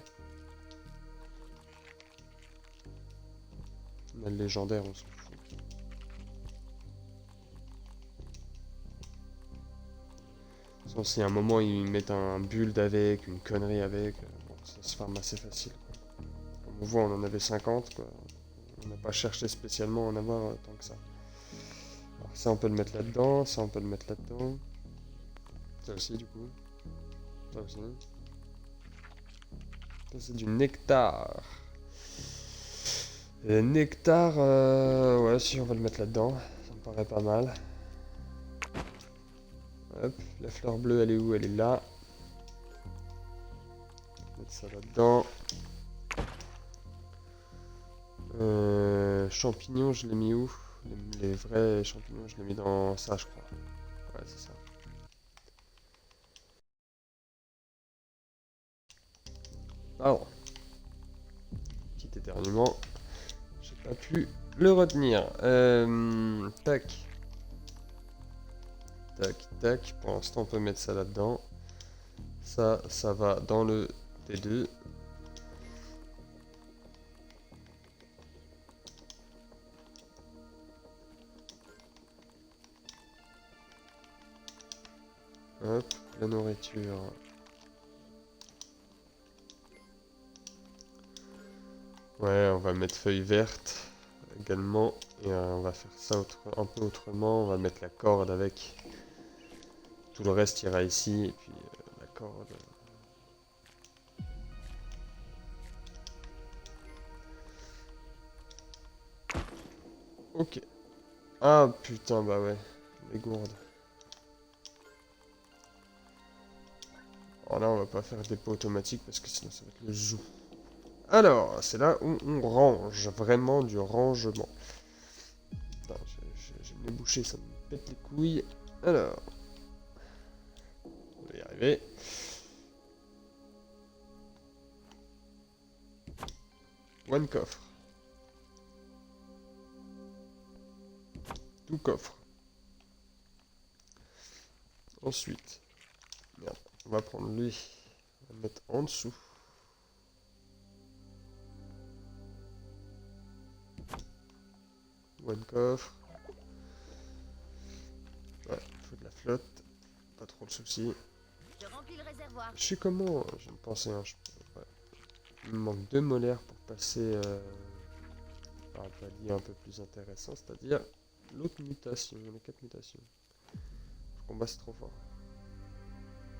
On a le légendaire, on s'en fout. Sinon, si à un moment ils mettent un build avec, une connerie avec, bon, ça se farme assez facile. Quoi. Comme on voit, on en avait 50, quoi. On n'a pas cherché spécialement à en avoir tant que ça. Alors ça, on peut le mettre là-dedans, ça, on peut le mettre là-dedans. Ça aussi, du coup. Ça aussi. Ça, c'est du nectar. Et nectar, ouais, si, on va le mettre là-dedans. Ça me paraît pas mal. Hop, la fleur bleue, elle est où? Elle est là. Mettre ça là-dedans. Champignons, je l'ai mis où? Les vrais champignons, je l'ai mis dans ça, je crois. Ouais, c'est ça. Pardon. Petit éternuement. J'ai pas pu le retenir. Tac. Tac, tac. Pour l'instant, on peut mettre ça là-dedans. Ça va dans le T2. Hop, la nourriture. Ouais, on va mettre feuilles vertes également. Et on va faire ça un peu autrement. On va mettre la corde avec. Tout le reste ira ici. Et puis la corde. Ok. Ah putain, bah ouais. Les gourdes. Oh là, on va pas faire dépôt automatique parce que sinon ça va être le zoo. Alors, c'est là où on range, vraiment du rangement. Putain, j'ai le nez bouché, ça me pète les couilles. Alors, on va y arriver. One coffre. Tout coffre. Ensuite, merde, on va prendre lui, on va le mettre en dessous. One coffre. Ouais, il faut de la flotte. Pas trop de soucis. Je remplis le réservoir. Je sais comment, je me pensais, hein, ouais. Il me manque 2 molaires pour passer à un palier un peu plus intéressant, c'est-à-dire l'autre mutation, les 4 mutations. Le combat c'est trop fort.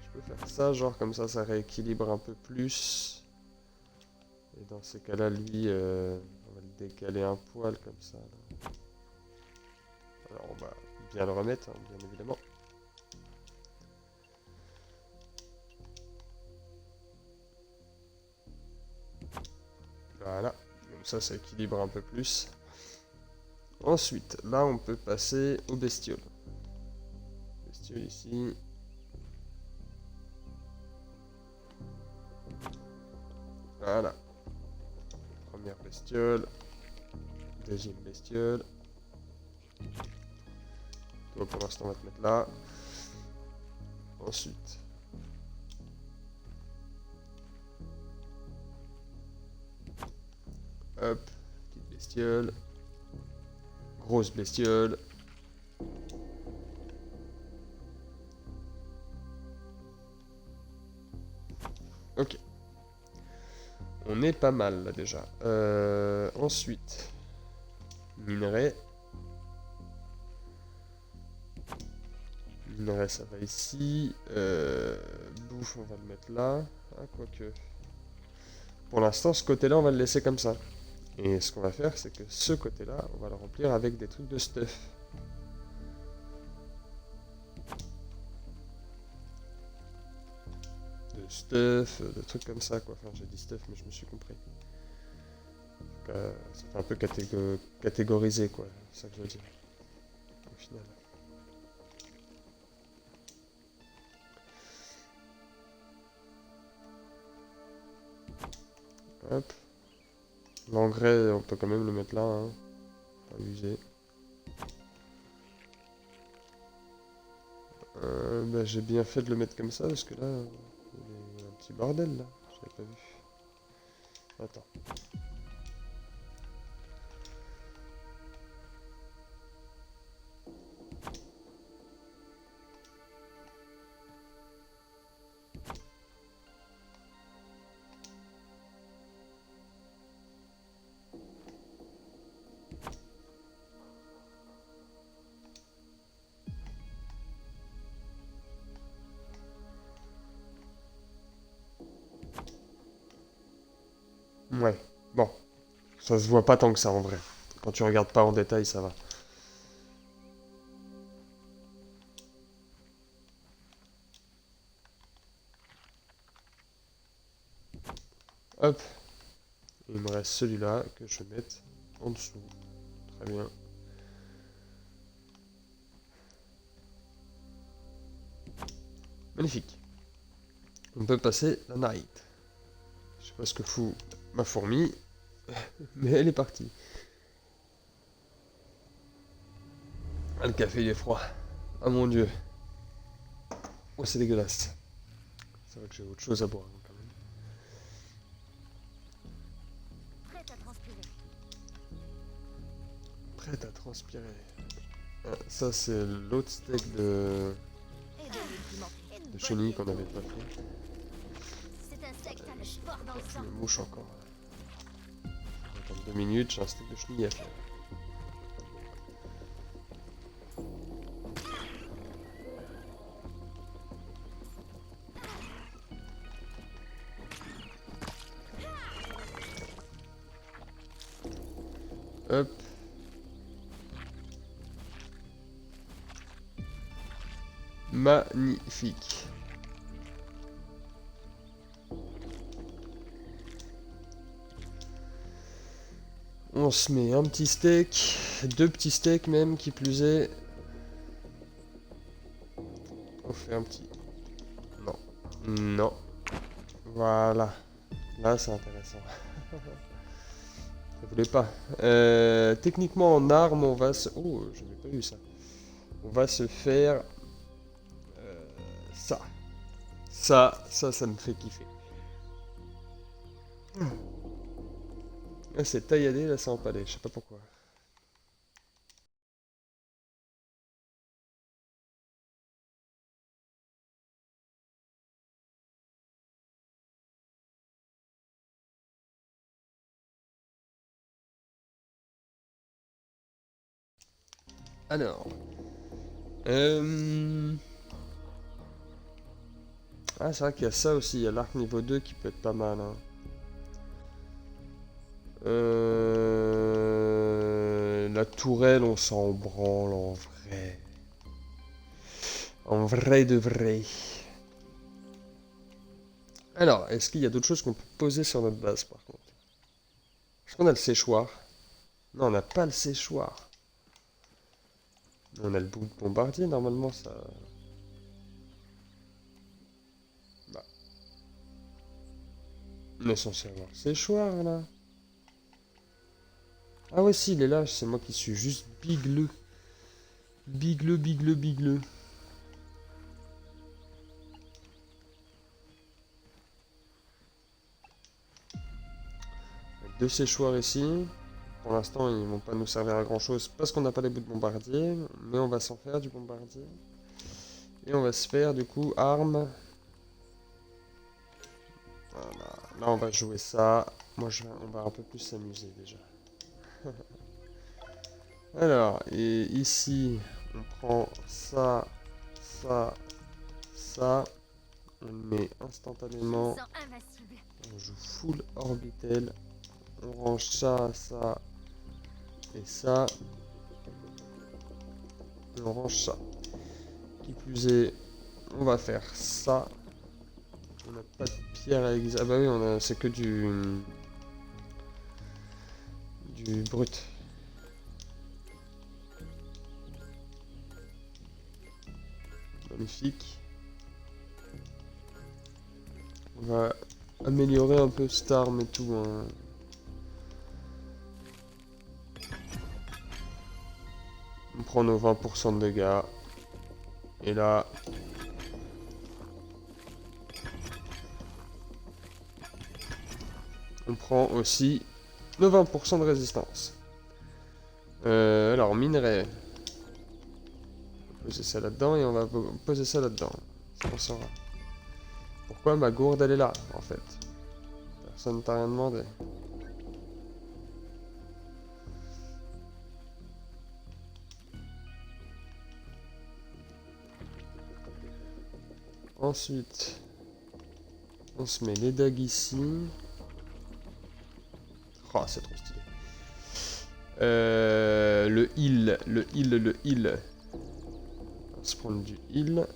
Je peux faire ça, genre comme ça rééquilibre un peu plus. Et dans ces cas-là, lui, on va le décaler un poil comme ça. Là. Alors on va bien le remettre, hein, bien évidemment. Voilà, comme ça équilibre un peu plus. Ensuite, là on peut passer au bestiole. Bestiole ici. Voilà. Première bestiole. Deuxième bestiole. Toi pour l'instant on va te mettre là. Ensuite. Hop, petite bestiole. Grosse bestiole. Ok. On est pas mal là déjà. Ensuite. Minerai. Minerai ça va ici. Bouffe on va le mettre là. Ah, quoique. Pour l'instant ce côté là on va le laisser comme ça. Et ce qu'on va faire c'est que ce côté là on va le remplir avec des trucs de stuff. De trucs comme ça quoi. Enfin j'ai dit stuff mais je me suis compris. Donc, ça fait un peu catégorisé quoi, c'est ça que je veux dire. Au final. Hop. L'engrais on peut quand même le mettre là, hein. Pas abuser. Bah, j'ai bien fait de le mettre comme ça parce que là, il y a un petit bordel là, j'avais pas vu. Attends. Ouais, bon, ça se voit pas tant que ça en vrai. Quand tu regardes pas en détail, ça va. Hop. Il me reste celui-là que je vais mettre en dessous. Très bien. Magnifique. On peut passer la night. Je sais pas ce que fout ma fourmi, mais elle est partie. Ah, le café il est froid. Ah mon dieu. Oh c'est dégueulasse. C'est vrai que j'ai autre chose à boire quand même. Prête à transpirer. Prête à transpirer. Ah, ça c'est l'autre steak de Et de l'équipement. Et de bonnes chenille qu'on vieilles avait pas fait. C'est un steak à le sport dans le Je sang. me mouche encore. Dans 2 minutes, j'ai un steak de chenille à faire. Hop. Magnifique. On se met un petit steak, 2 petits steaks même, qui plus est. On fait un petit... Non. Non. Voilà. Là, c'est intéressant. Ça voulait pas. Techniquement, en armes, on va se... Oh, je n'ai pas vu ça. On va se faire... ça. Ça me fait kiffer. Là, c'est tailladé, là, c'est empalé. Je sais pas pourquoi. Alors... Ah, c'est vrai qu'il y a ça aussi. Il y a l'arc niveau 2 qui peut être pas mal, hein. La tourelle, on s'en branle en vrai. En vrai de vrai. Alors, est-ce qu'il y a d'autres choses qu'on peut poser sur notre base, par contre? Est-ce qu'on a le séchoir? Non, on n'a pas le séchoir. On a le bout de bombardier, normalement, ça... Bah. On est censé avoir le séchoir, là. Ah ouais, si, il est là. C'est moi qui suis juste bigleux. Bigleux, bigleux, bigleux. Deux séchoirs ici. Pour l'instant, ils vont pas nous servir à grand chose parce qu'on n'a pas les bouts de bombardier. Mais on va s'en faire du bombardier. Et on va se faire du coup armes. Voilà. Là, on va jouer ça. Moi, on va un peu plus s'amuser déjà. Alors, et ici, on prend ça, ça, ça. On le met instantanément. On joue full orbital. On range ça, ça et ça. Et on range ça. Qui plus est, on va faire ça. On n'a pas de pierre à examiner. Ah bah oui, c'est que du brut. Magnifique. On va améliorer un peu cette arme et tout, hein. On prend nos 20% de dégâts. Et là... on prend aussi nos 20% de résistance. Alors, minerai. On va poser ça là-dedans et on va poser ça là-dedans. Ça on saura. Pourquoi ma gourde elle est là, en fait? Personne t'a rien demandé. Ensuite, on se met les dagues ici. Oh, c'est trop stylé. Le heal, le heal, le heal. On va se prendre du heal.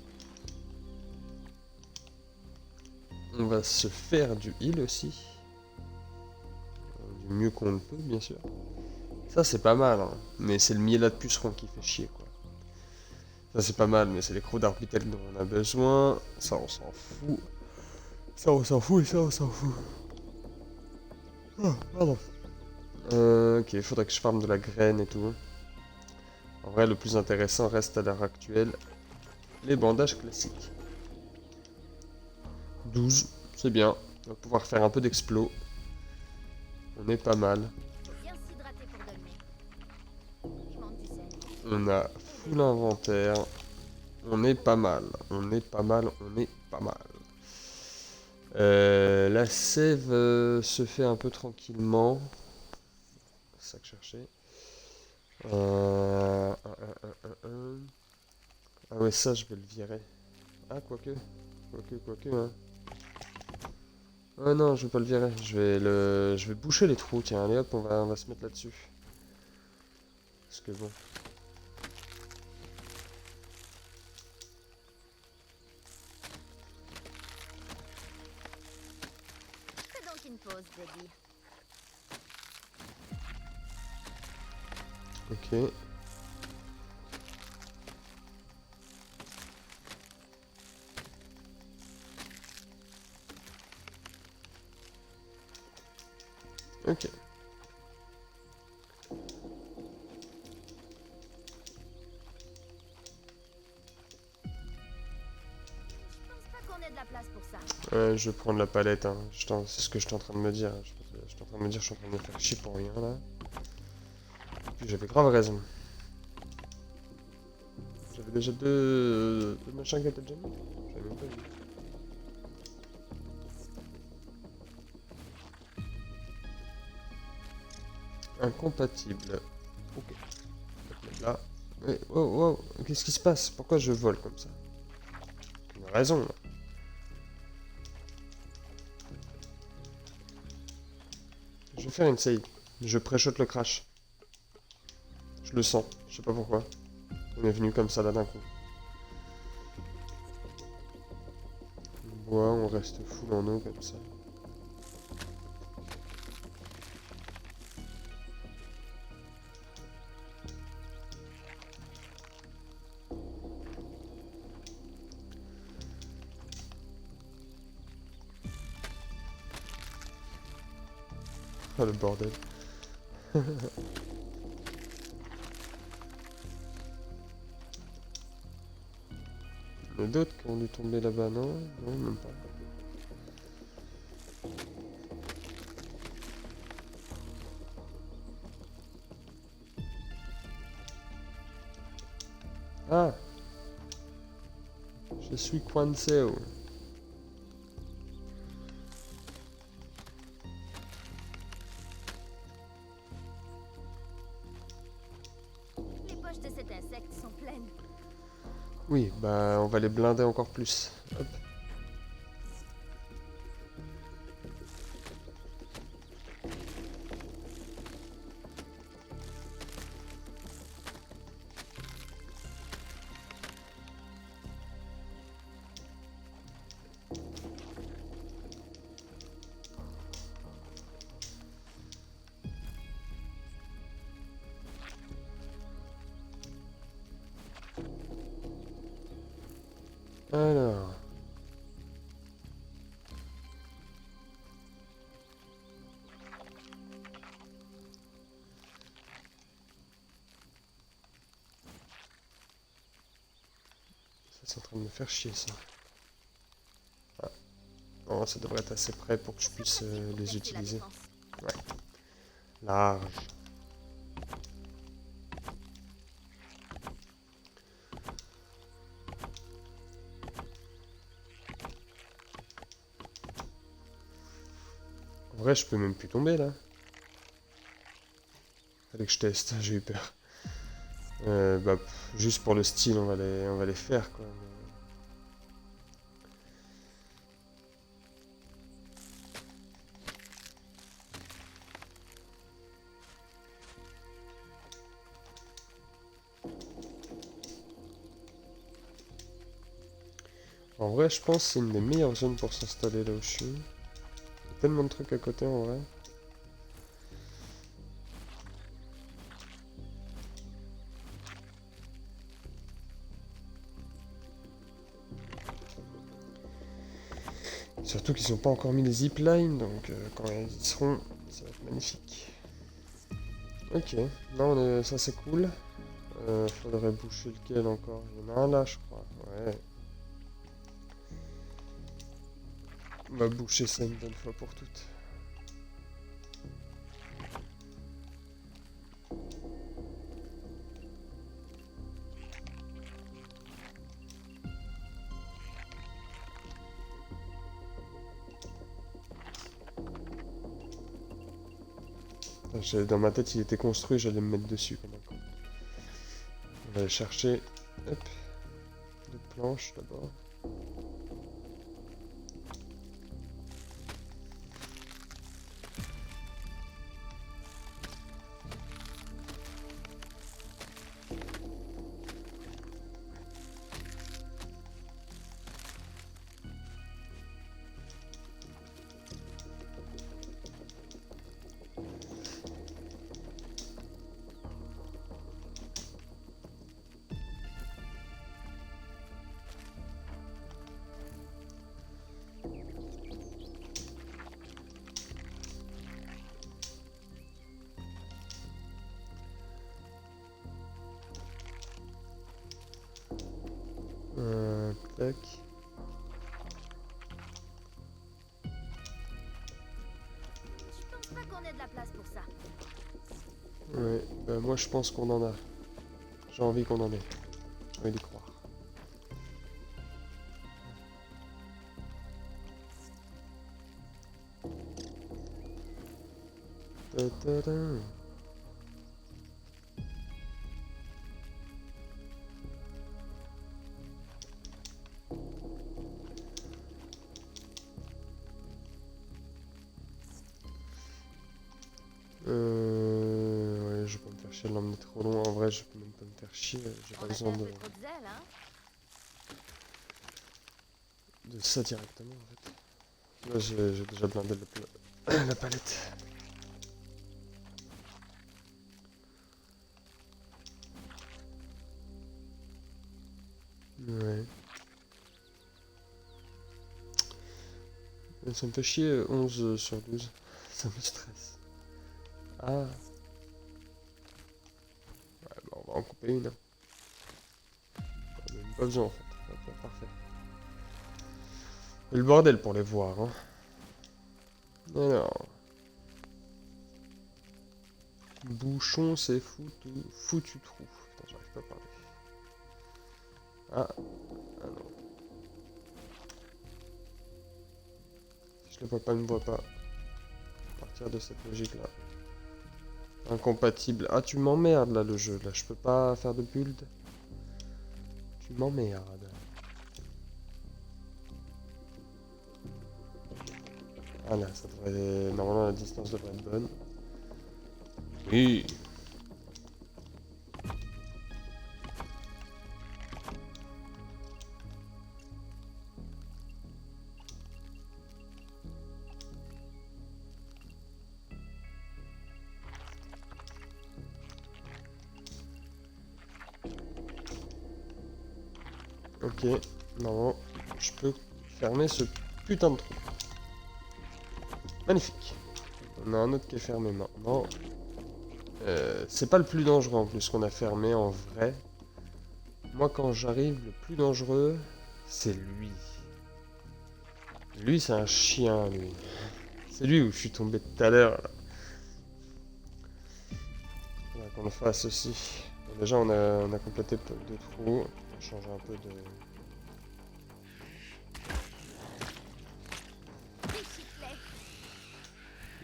On va se faire du heal aussi. Du mieux qu'on le peut, bien sûr. Ça, c'est pas mal, hein. Mais c'est le mielat de puceron qui fait chier, quoi. Ça, c'est pas mal, mais c'est les crocs d'arbitel dont on a besoin. Ça, on s'en fout. Ça, on s'en fout et ça, on s'en fout. Oh, pardon. Ok, il faudrait que je farme de la graine et tout. En vrai, le plus intéressant reste à l'heure actuelle les bandages classiques. 12, c'est bien. On va pouvoir faire un peu d'explos. On est pas mal. On a full inventaire. On est pas mal. On est pas mal. On est pas mal. La sève se fait un peu tranquillement. C'est ça que je cherchais. Ah ouais, ça, je vais le virer. Ah, quoique. Quoique, hein. Ah non, je vais pas le virer. Je vais boucher les trous. Tiens, allez hop, on va se mettre là-dessus. Parce que bon. Fais donc une pause, Debbie. Ok. Ok. Je pense pas qu'on ait de la place pour ça. Je vais prendre la palette, hein. C'est ce que j'étais en train de me dire. J'étais en train de me dire, je suis en train de me faire chier pour rien là. Et puis j'avais grave raison. J'avais déjà deux machins qui étaient déjà mis. J'avais même pas vu. Incompatible. Ok. On va mettre là. Mais, wow, wow, qu'est-ce qui se passe? Pourquoi je vole comme ça? Il a raison là. Je vais faire une save. Je pré-shot le crash. Je le sens, je sais pas pourquoi. On est venu comme ça là d'un coup. On boit, on reste full en eau comme ça. Ah le bordel. Il y en a d'autres qui ont dû tomber là-bas, non? Non, même pas. Ah! Je suis coincé. Les poches de cet insecte sont pleines. Oui, bah on va les blinder encore plus. Hop. Alors. Ça, c'est en train de me faire chier, ça. Ah. Bon, ça devrait être assez près pour que je puisse les utiliser. Ouais. Large. En vrai, je peux même plus tomber, là. Fallait que je teste, j'ai eu peur. Juste pour le style, on va les faire, quoi. En vrai, je pense que c'est une des meilleures zones pour s'installer là où je suis. Il y a tellement de trucs à côté, en vrai. Surtout qu'ils n'ont pas encore mis les ziplines, donc quand ils y seront, ça va être magnifique. Ok, non, ça c'est cool. Faudrait boucher lequel encore? Il y en a un là, je crois. Ouais. On va boucher ça une bonne fois pour toutes. Dans ma tête, il était construit, j'allais me mettre dessus comme un con. On va aller chercher, hop, deux planches d'abord. qu'on ait de la place pour ça. Ouais, bah moi je pense qu'on en a. J'ai envie qu'on en ait. J'ai envie d'y croire. Ta-ta-da. Ouais, je vais pas me faire chier de l'emmener trop loin. En vrai, je peux même pas me faire chier. J'ai On pas a fait besoin un peu trop de zèle, hein? de ça directement en fait. Là, j'ai déjà blindé la palette. Ouais. Ça me fait chier 11 sur 12. Ça me stresse. Ah. Ouais, bah on va en couper une. Hein. On a même pas besoin en fait. Hop, parfait. Et le bordel pour les voir. Hein. Alors. Bouchon, c'est foutu trou. Putain, j'arrive pas à parler. Ah. Ah non. Si je le vois pas, il me voit pas. À partir de cette logique-là. Incompatible. Ah, tu m'emmerdes là le jeu. Là, je peux pas faire de build. Tu m'emmerdes. Ah là, ça devrait... Normalement, la distance devrait être bonne. Oui. Ok. Normalement, je peux fermer ce putain de trou. Magnifique. On a un autre qui est fermé maintenant. C'est pas le plus dangereux en plus qu'on a fermé en vrai. Moi, quand j'arrive, le plus dangereux, c'est lui. Lui, c'est un chien, lui. C'est lui où je suis tombé tout à l'heure. Faudra qu'on le fasse aussi. Bon, déjà, on a complété deux trous. On va changer un peu de...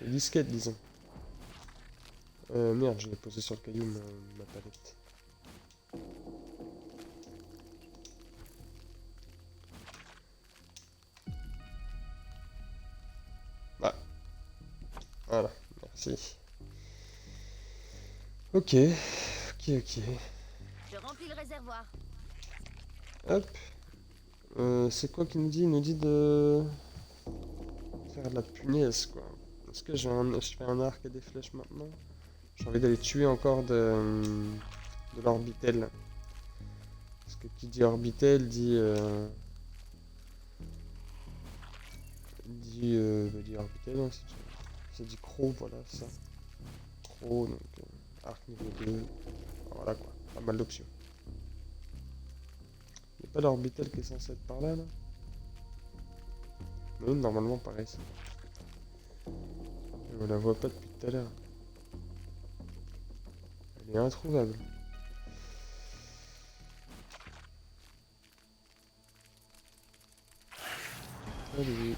de disquette, disons. Merde, je l'ai posé sur le caillou, ma palette. Ah, voilà, merci. Ok, ok. Je remplis le réservoir. Hop. C'est quoi qu'il nous dit? Il nous dit de faire de la punaise, quoi. Est-ce que je fais un arc et des flèches maintenant? J'ai envie d'aller tuer encore de l'orbitel. Parce que qui dit orbitel dit... dit orbitel, hein, ça dit croc, voilà, ça. Croc, donc arc niveau 2. Voilà quoi, pas mal d'options. Y'a pas l'orbitel qui est censé être par là, là? Oui, normalement pareil. Ça. On la voit pas depuis tout à l'heure. Elle est introuvable. Allez.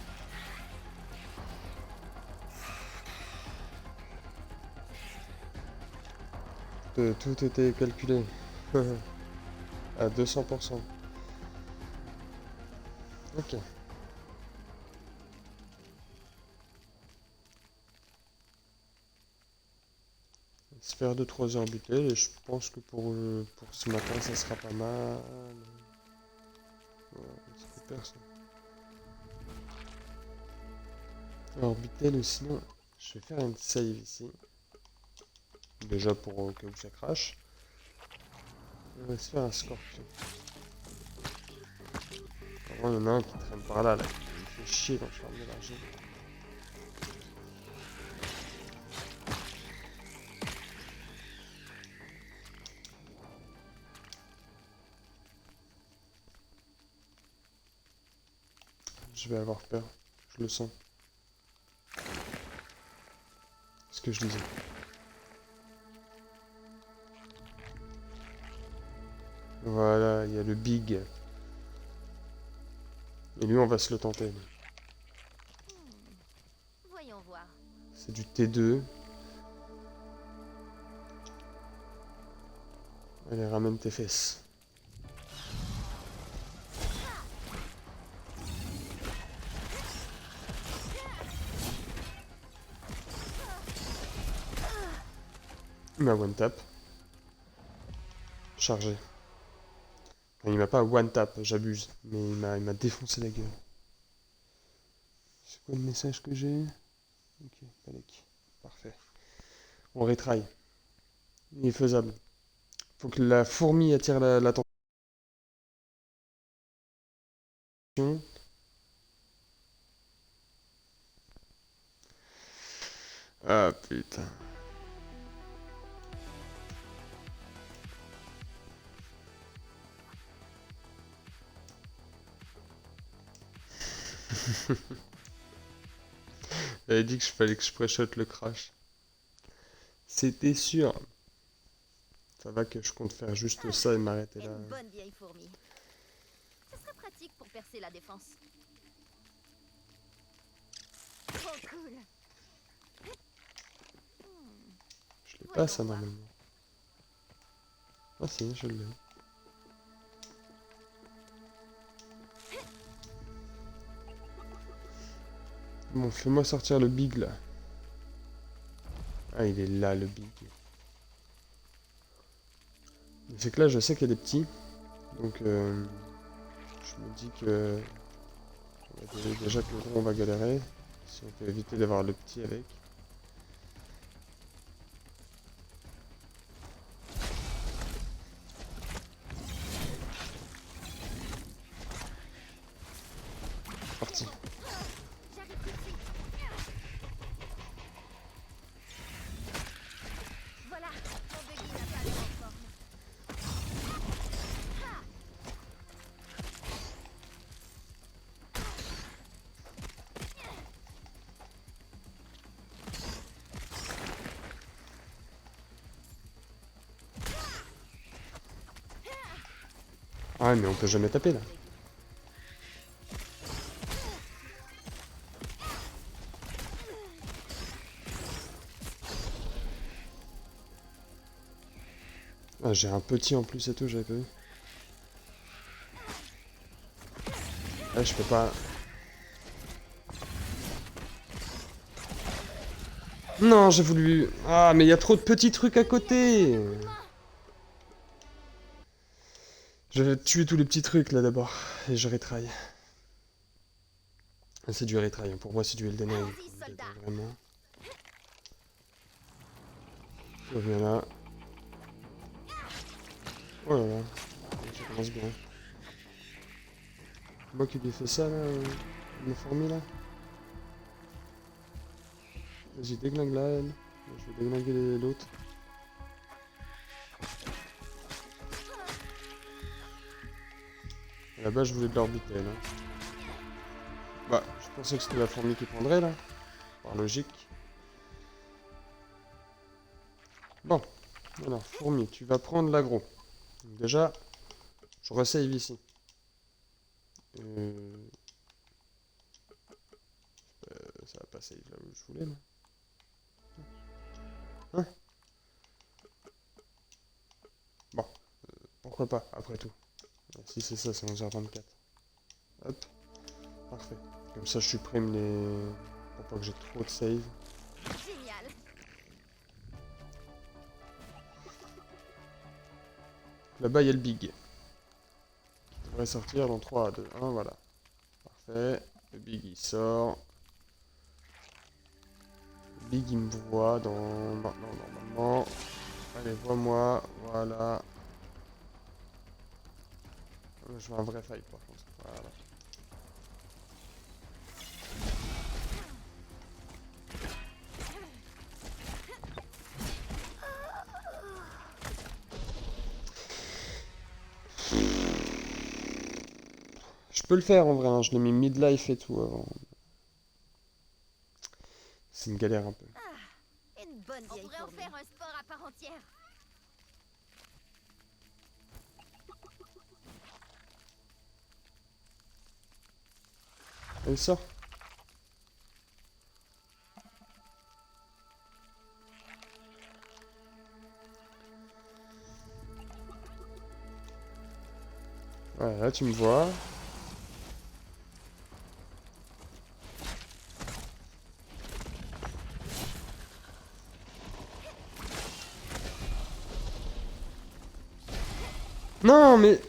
Tout était calculé. À 200%. Ok. Sphère de 3 orbitales et je pense que pour ce matin ça sera pas mal. Ouais, ça fait peur ça. Orbital ou sinon, je vais faire une save ici. Déjà pour au cas où ça crache. On va se faire un scorpion. Vraiment, il y en a un qui traîne par là, là. Il me fait chier quand je ferme de l'argent. Je vais avoir peur. Je le sens. ce que je disais. Voilà, il y a le big. Et lui, on va se le tenter. Voyons voir. C'est du T2. Allez, ramène tes fesses. Il m'a one tap. Chargé. Enfin, il m'a pas one tap, j'abuse. Mais il m'a défoncé la gueule. C'est quoi le message que j'ai? Ok, Palek. Parfait. On retry. Il est faisable. Faut que la fourmi attire l'attention. Ah putain. J'avais dit qu'il fallait que je pré-shot le crash. C'était sûr. Ça va que je compte faire juste ça et m'arrêter là. Une bonne vieille fourmi. Ce serait pratique pour percer la défense. Trop cool. Je l'ai pas ça normalement. Ah si, je l'ai. Bon, fais-moi sortir le big là. Ah, il est là le big. C'est que là, je sais qu'il y a des petits. Donc, je me dis que... Déjà que le gros, on va galérer. Si on peut éviter d'avoir le petit avec. Parti. J'arrive tout de suite. Voilà, mon buggy n'a pas l'air en forme. Ah, mais on peut jamais taper là. Ah, j'ai un petit en plus et tout, j'avais pas vu. Ah, je peux pas... Non, j'ai voulu... Ah, mais il y a trop de petits trucs à côté. Je vais tuer tous les petits trucs là d'abord. Et je retry. C'est du retry, hein. Pour moi c'est du Elden Ring. Vas-y, soldat. Vraiment. Je reviens là. Oh là là. Ça commence bien. C'est moi qui lui ai fait ça là, mes fourmis là. Vas-y, déglingue la haine. Je vais déglinguer l'autre. Là-bas, je voulais de l'orbitel. Hein. Bah, je pensais que c'était la fourmi qui prendrait là. Par logique. Bon. Alors, fourmi, tu vas prendre l'agro. Déjà, je resave ici. Ça va pas save là où je voulais là. Hein? Bon, pourquoi pas, après tout. Si c'est ça, c'est 11h24. Hop, parfait. Comme ça, je supprime les... Pour pas que j'ai trop de save. Génial. Là-bas, il y a le big. Qui devrait sortir dans 3, 2, 1, voilà. Parfait. Le big, il sort. Le big, il me voit dans... Maintenant, normalement. Allez, vois-moi. Voilà. Je veux un vrai fight, par contre. Voilà. Je peux le faire en vrai, hein. Je l'ai mis midlife et tout avant. C'est une galère un peu. Une Une bonne vieille On pourrait en faire un sport à part entière. Elle sort. Ouais, là tu me vois. Non, mais...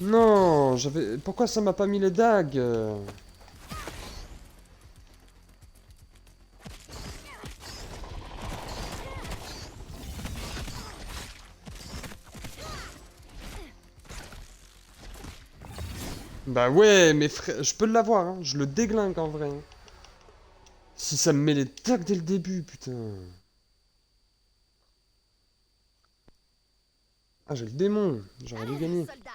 Non, j'avais... Pourquoi ça m'a pas mis les dagues? Bah ouais, mais frère, je peux l'avoir, hein. Je le déglingue en vrai, hein. Si ça me met les dagues dès le début, putain. Ah, j'ai le démon. J'aurais dû gagner. Soldat.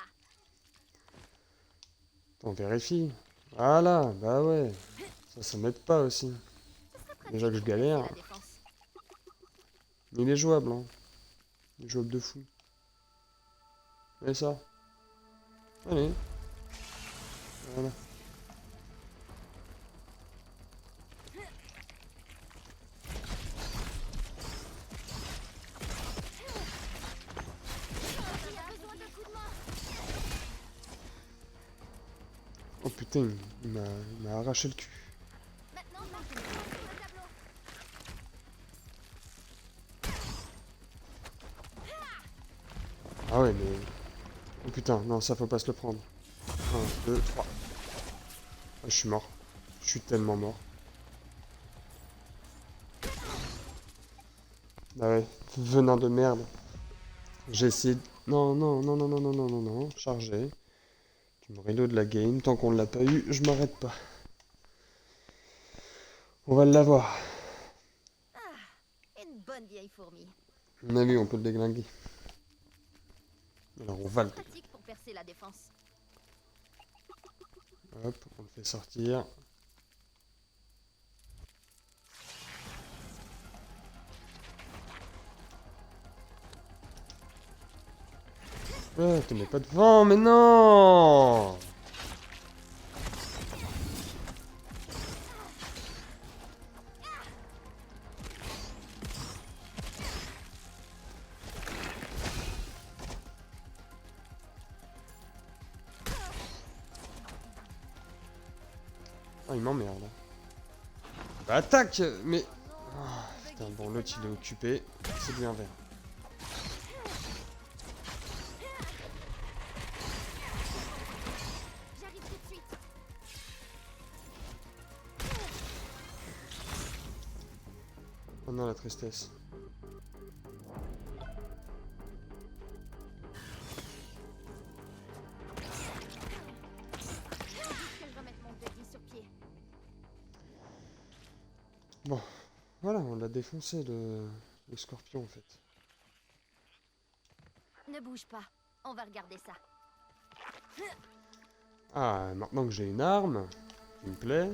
On vérifie. Voilà, bah ouais. Ça m'aide pas aussi. Déjà que je galère. Mais il est jouable, hein. Il est jouable de fou. Allez, ça. Allez. Voilà. Oh putain, il m'a arraché le cul. Maintenant, marque une croix sur le tableau. Ah ouais, mais... Oh putain, non, ça faut pas se le prendre. 1, 2, 3. Ah, je suis mort. Je suis tellement mort. Ah ouais, venin de merde. J'ai essayé... Non, non, non, non, non, non, non, non, non. Chargé. Tu me reload de la game. Tant qu'on ne l'a pas eu, je m'arrête pas. On va l'avoir. Une bonne vieille fourmi. On a vu, on peut le déglinguer. Alors on va le déglinguer. Pratique pour percer la défense. Hop, on le fait sortir. Ouais, te mets pas devant, mais non! Ah, il m'emmerde. Bah, attaque! Mais... Ah, putain, bon, l'autre il est occupé. C'est bien vert. J'arrive tout de suite. Oh non, la tristesse. Juste qu'elle va mettre mon petit sur pied. Bon, voilà, on l'a défoncé, le scorpion, en fait. Ne bouge pas. On va regarder ça. Ah, maintenant que j'ai une arme, qui me plaît,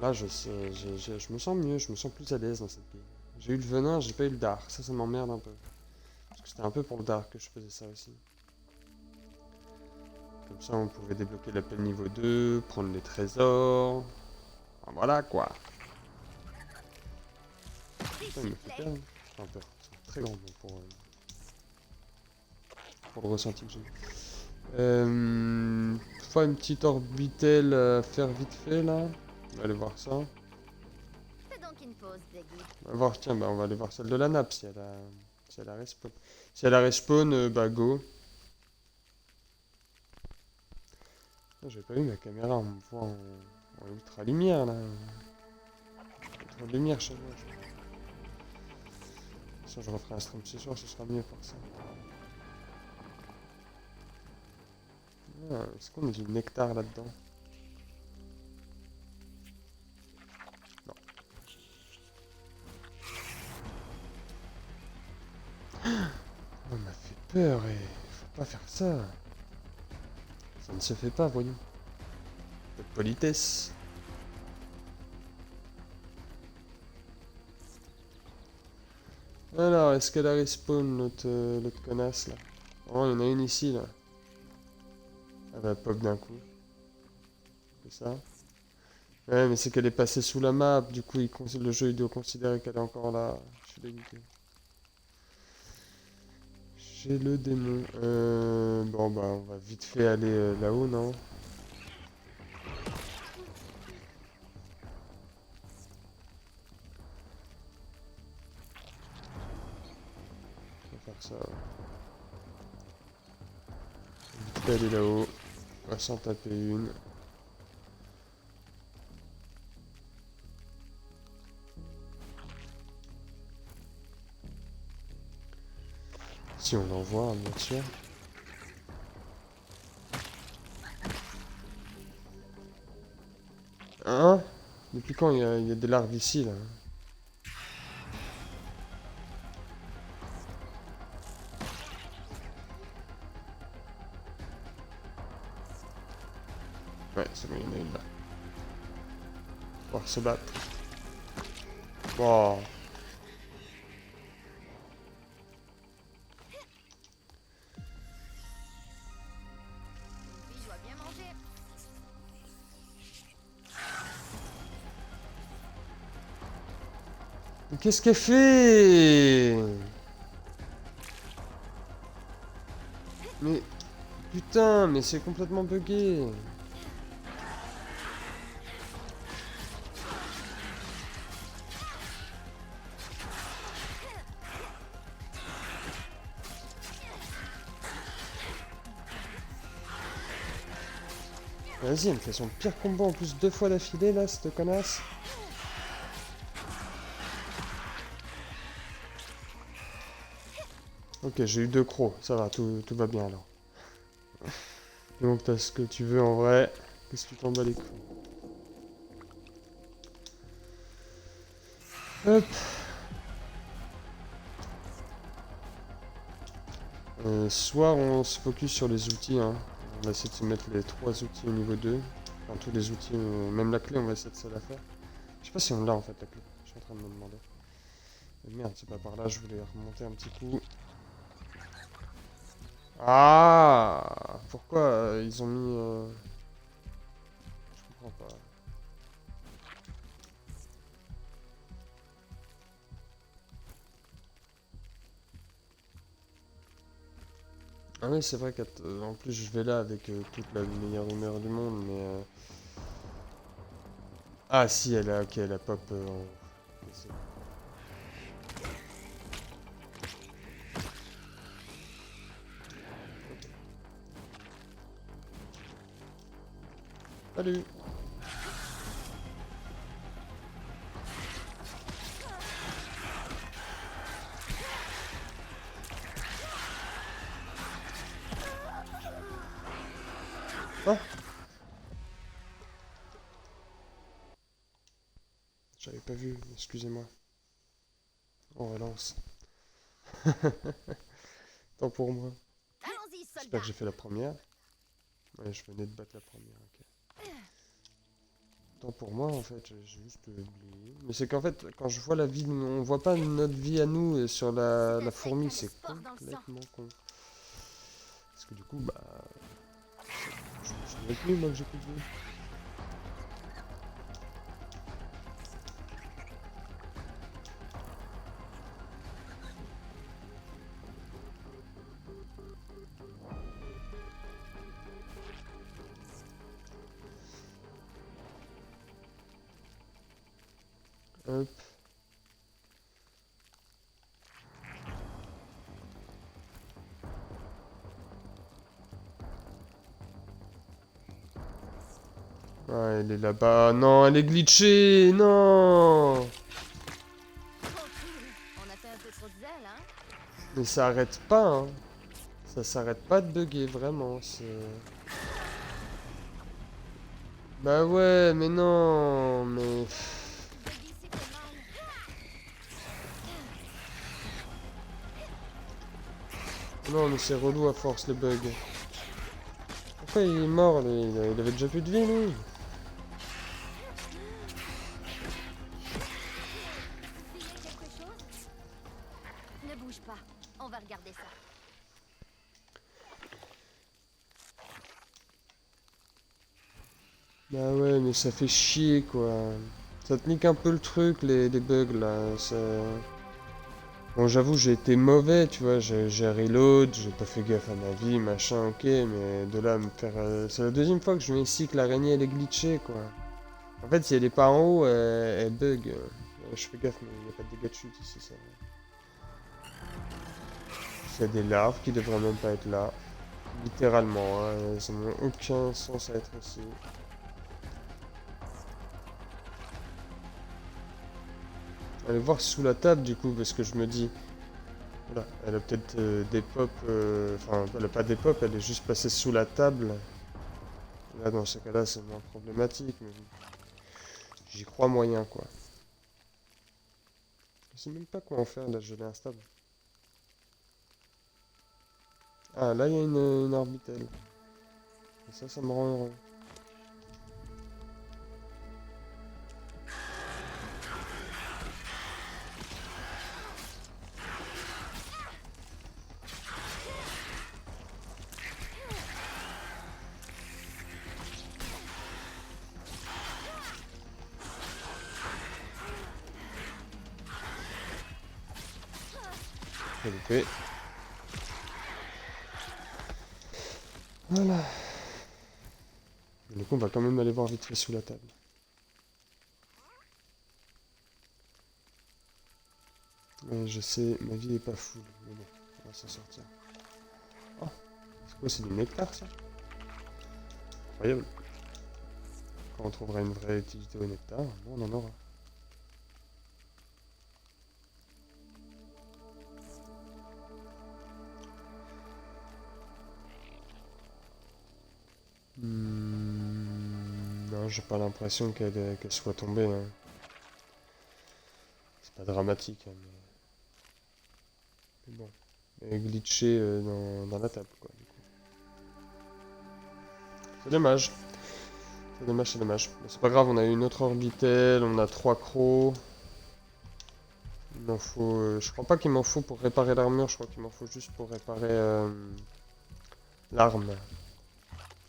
là, je me sens mieux, je me sens plus à l'aise dans cette game. J'ai eu le venin, j'ai pas eu le dark. Ça m'emmerde un peu. Parce que c'était un peu pour le dark que je faisais ça aussi. Comme ça, on pouvait débloquer l'appel niveau 2, prendre les trésors. Enfin, voilà, quoi. Putain, il me fait peur. Enfin, peur. C'est un très grand mot pour le ressenti que j'ai. Faut une petite orbitelle à faire vite fait, là. On va aller voir ça. Fais donc une pause, Deggy. On va voir, tiens, bah, on va aller voir celle de la nappe si elle a respawn. Si elle a respawn, bah go. Ah, j'ai pas eu ma caméra, on me voit en ultra lumière là. Ultra lumière chez moi. Ça, je referai un stream ce soir, ce sera mieux pour ça. Ah, est-ce qu'on a du nectar là-dedans? Non. On m'a fait peur et faut pas faire ça. Ça ne se fait pas, voyons. Un peu de politesse. Alors, est-ce qu'elle a respawn l'autre connasse là? Oh, il y en a une ici là. Elle va pop d'un coup. C'est ça? Ouais, mais c'est qu'elle est passée sous la map, du coup le jeu il doit considérer qu'elle est encore là. Je suis dégoûté. J'ai le démon. Bon bah on va vite fait aller là-haut, non? On va faire ça. Vite fait aller là-haut. On va s'en taper une. Si on l'envoie, bien sûr. Hein? Depuis quand il y a des larves ici là? Ouais, c'est bon, il y en a une là. On va se battre. Wow. Une fille doit bien manger. Mais qu'est-ce qu'elle fait? Mais putain, mais c'est complètement buggé. Vas-y, elle me fait son pire combo en plus 2 fois d'affilée là, cette connasse. Ok, j'ai eu 2 crocs, ça va, tout va bien alors. Donc t'as ce que tu veux en vrai. Qu'est-ce que tu t'en bats les couilles? Hop. Soit on se focus sur les outils, hein. On va essayer de se mettre les 3 outils au niveau 2. Enfin tous les outils, même la clé on va essayer de se la faire. Je sais pas si on l'a en fait la clé, je suis en train de me demander. Merde, c'est pas par là, je voulais remonter un petit coup. Ah! Pourquoi ils ont mis... Je comprends pas. Ah oui, c'est vrai qu'en plus je vais là avec toute la meilleure humeur du monde, mais... Ah si, elle a, ok, elle a pop ok, c'est bon. Salut! Ah! J'avais pas vu, excusez-moi. On relance. Tant pour moi. Allons-y, J'espère soldat. que j'ai fait la première. Ouais, je venais de battre la première, ok. Tant pour moi, en fait, j'ai juste oublié. Mais c'est qu'en fait, quand je vois la vie, on voit pas notre vie à nous sur la fourmi, c'est complètement con. Parce que du coup, bah... Je me souviens plus, moi, que j'ai plus de vie. Hop. Ah, elle est là-bas. Non, elle est glitchée. Non. On a fait un peu trop de zèle, hein? Mais ça arrête pas, hein. Ça s'arrête pas de bugger, vraiment. C'est... Bah ouais, mais non. Mais... Buggy, c'est fait mal. Non, mais c'est relou à force, les bugs. Pourquoi il est mort, lui? Il avait déjà plus de vie, lui. Filer quelque chose? On va regarder ça. Bah ouais, mais ça fait chier quoi. Ça te nique un peu le truc, les bugs là. Bon, j'avoue, j'ai été mauvais, tu vois. J'ai reload, j'ai pas fait gaffe à ma vie, machin, ok, mais de là à me faire. C'est la deuxième fois que je mets ici que l'araignée elle est glitchée quoi. En fait, si elle est pas en haut, elle bug. Je fais gaffe, mais il n'y a pas de dégâts de chute ici, ça. Il y a des larves qui devraient même pas être là. Littéralement, hein, elles n'ont aucun sens à être ici. Allez voir sous la table du coup, parce que je me dis... Voilà, elle a peut-être des pop... Enfin, elle a pas des pop, elle est juste passée sous la table. Là, dans ce cas-là, c'est moins problématique, mais j'y crois moyen, quoi. Je sais même pas quoi en faire, là, je l'ai instable. Ah, là, il y a une orbitelle. Et ça me rend heureux. J'ai loupé. Voilà. Du coup, on va quand même aller voir vite fait sous la table. Ouais, je sais, ma vie est pas full, mais bon, on va s'en sortir. Oh, c'est quoi, c'est du nectar ça? Incroyable. Quand on trouvera une vraie utilité au nectar, bon, on en aura. Non, j'ai pas l'impression qu'elle soit tombée. Hein. C'est pas dramatique, hein, mais bon. Elle est glitchée dans la table, quoi. Du coup. C'est dommage. C'est dommage, c'est dommage. Mais c'est pas grave, on a une autre orbitelle, on a 3 crocs. Il m'en faut... je crois pas qu'il m'en faut pour réparer l'armure, je crois qu'il m'en faut juste pour réparer l'arme.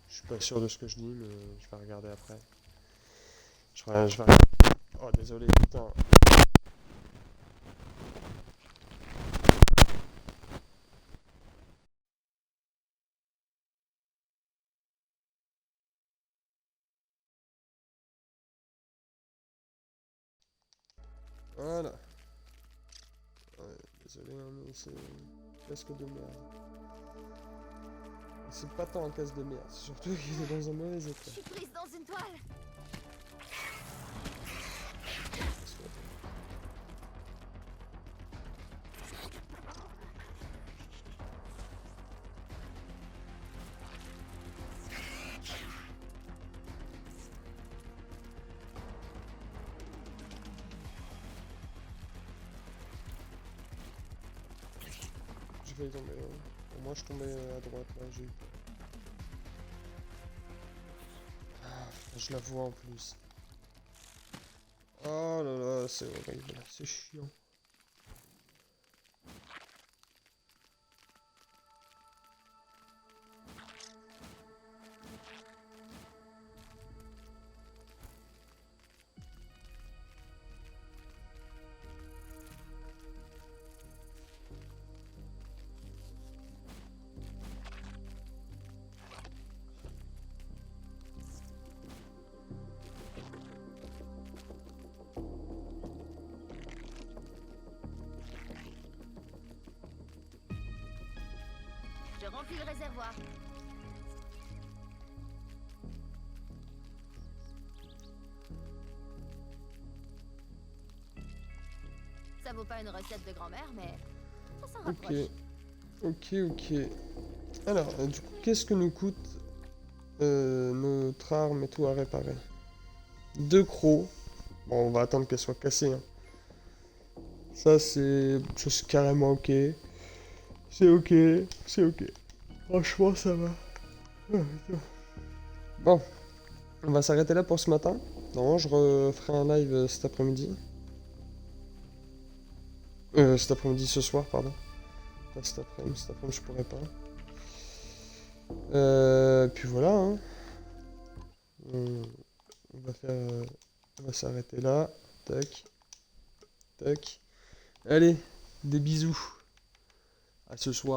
Je suis pas sûr de ce que je dis, mais je vais regarder après. Je vais regarder. Oh, désolé, putain. Voilà. Ouais, désolé, hein, mais c'est un casque de merde. C'est pas tant un casque de merde, c'est surtout qu'il est dans un mauvais état. Je suis prise dans une toile. J'ai failli tomber. Pour moi, je tombais à droite, là, j'ai eu peur. Ah, je la vois en plus. Oh là là, c'est horrible, c'est chiant. Je remplis le réservoir. Ça vaut pas une recette de grand-mère, mais ça s'en Ok. rapproche. Ok. Alors, du coup, qu'est-ce que nous coûte notre arme et tout à réparer? 2 crocs. Bon, on va attendre qu'elle soit cassée. Hein. Ça, c'est carrément ok. C'est ok. C'est ok. Franchement, ça va. Ah, putain. Bon, on va s'arrêter là pour ce matin. Non, je referai un live cet après-midi. Cet après-midi, ce soir, pardon. pas cet après-midi. Cet après-midi, je pourrais pas. Puis voilà, hein. On va faire... on va s'arrêter là. Tac. Tac. Allez, des bisous. À ce soir.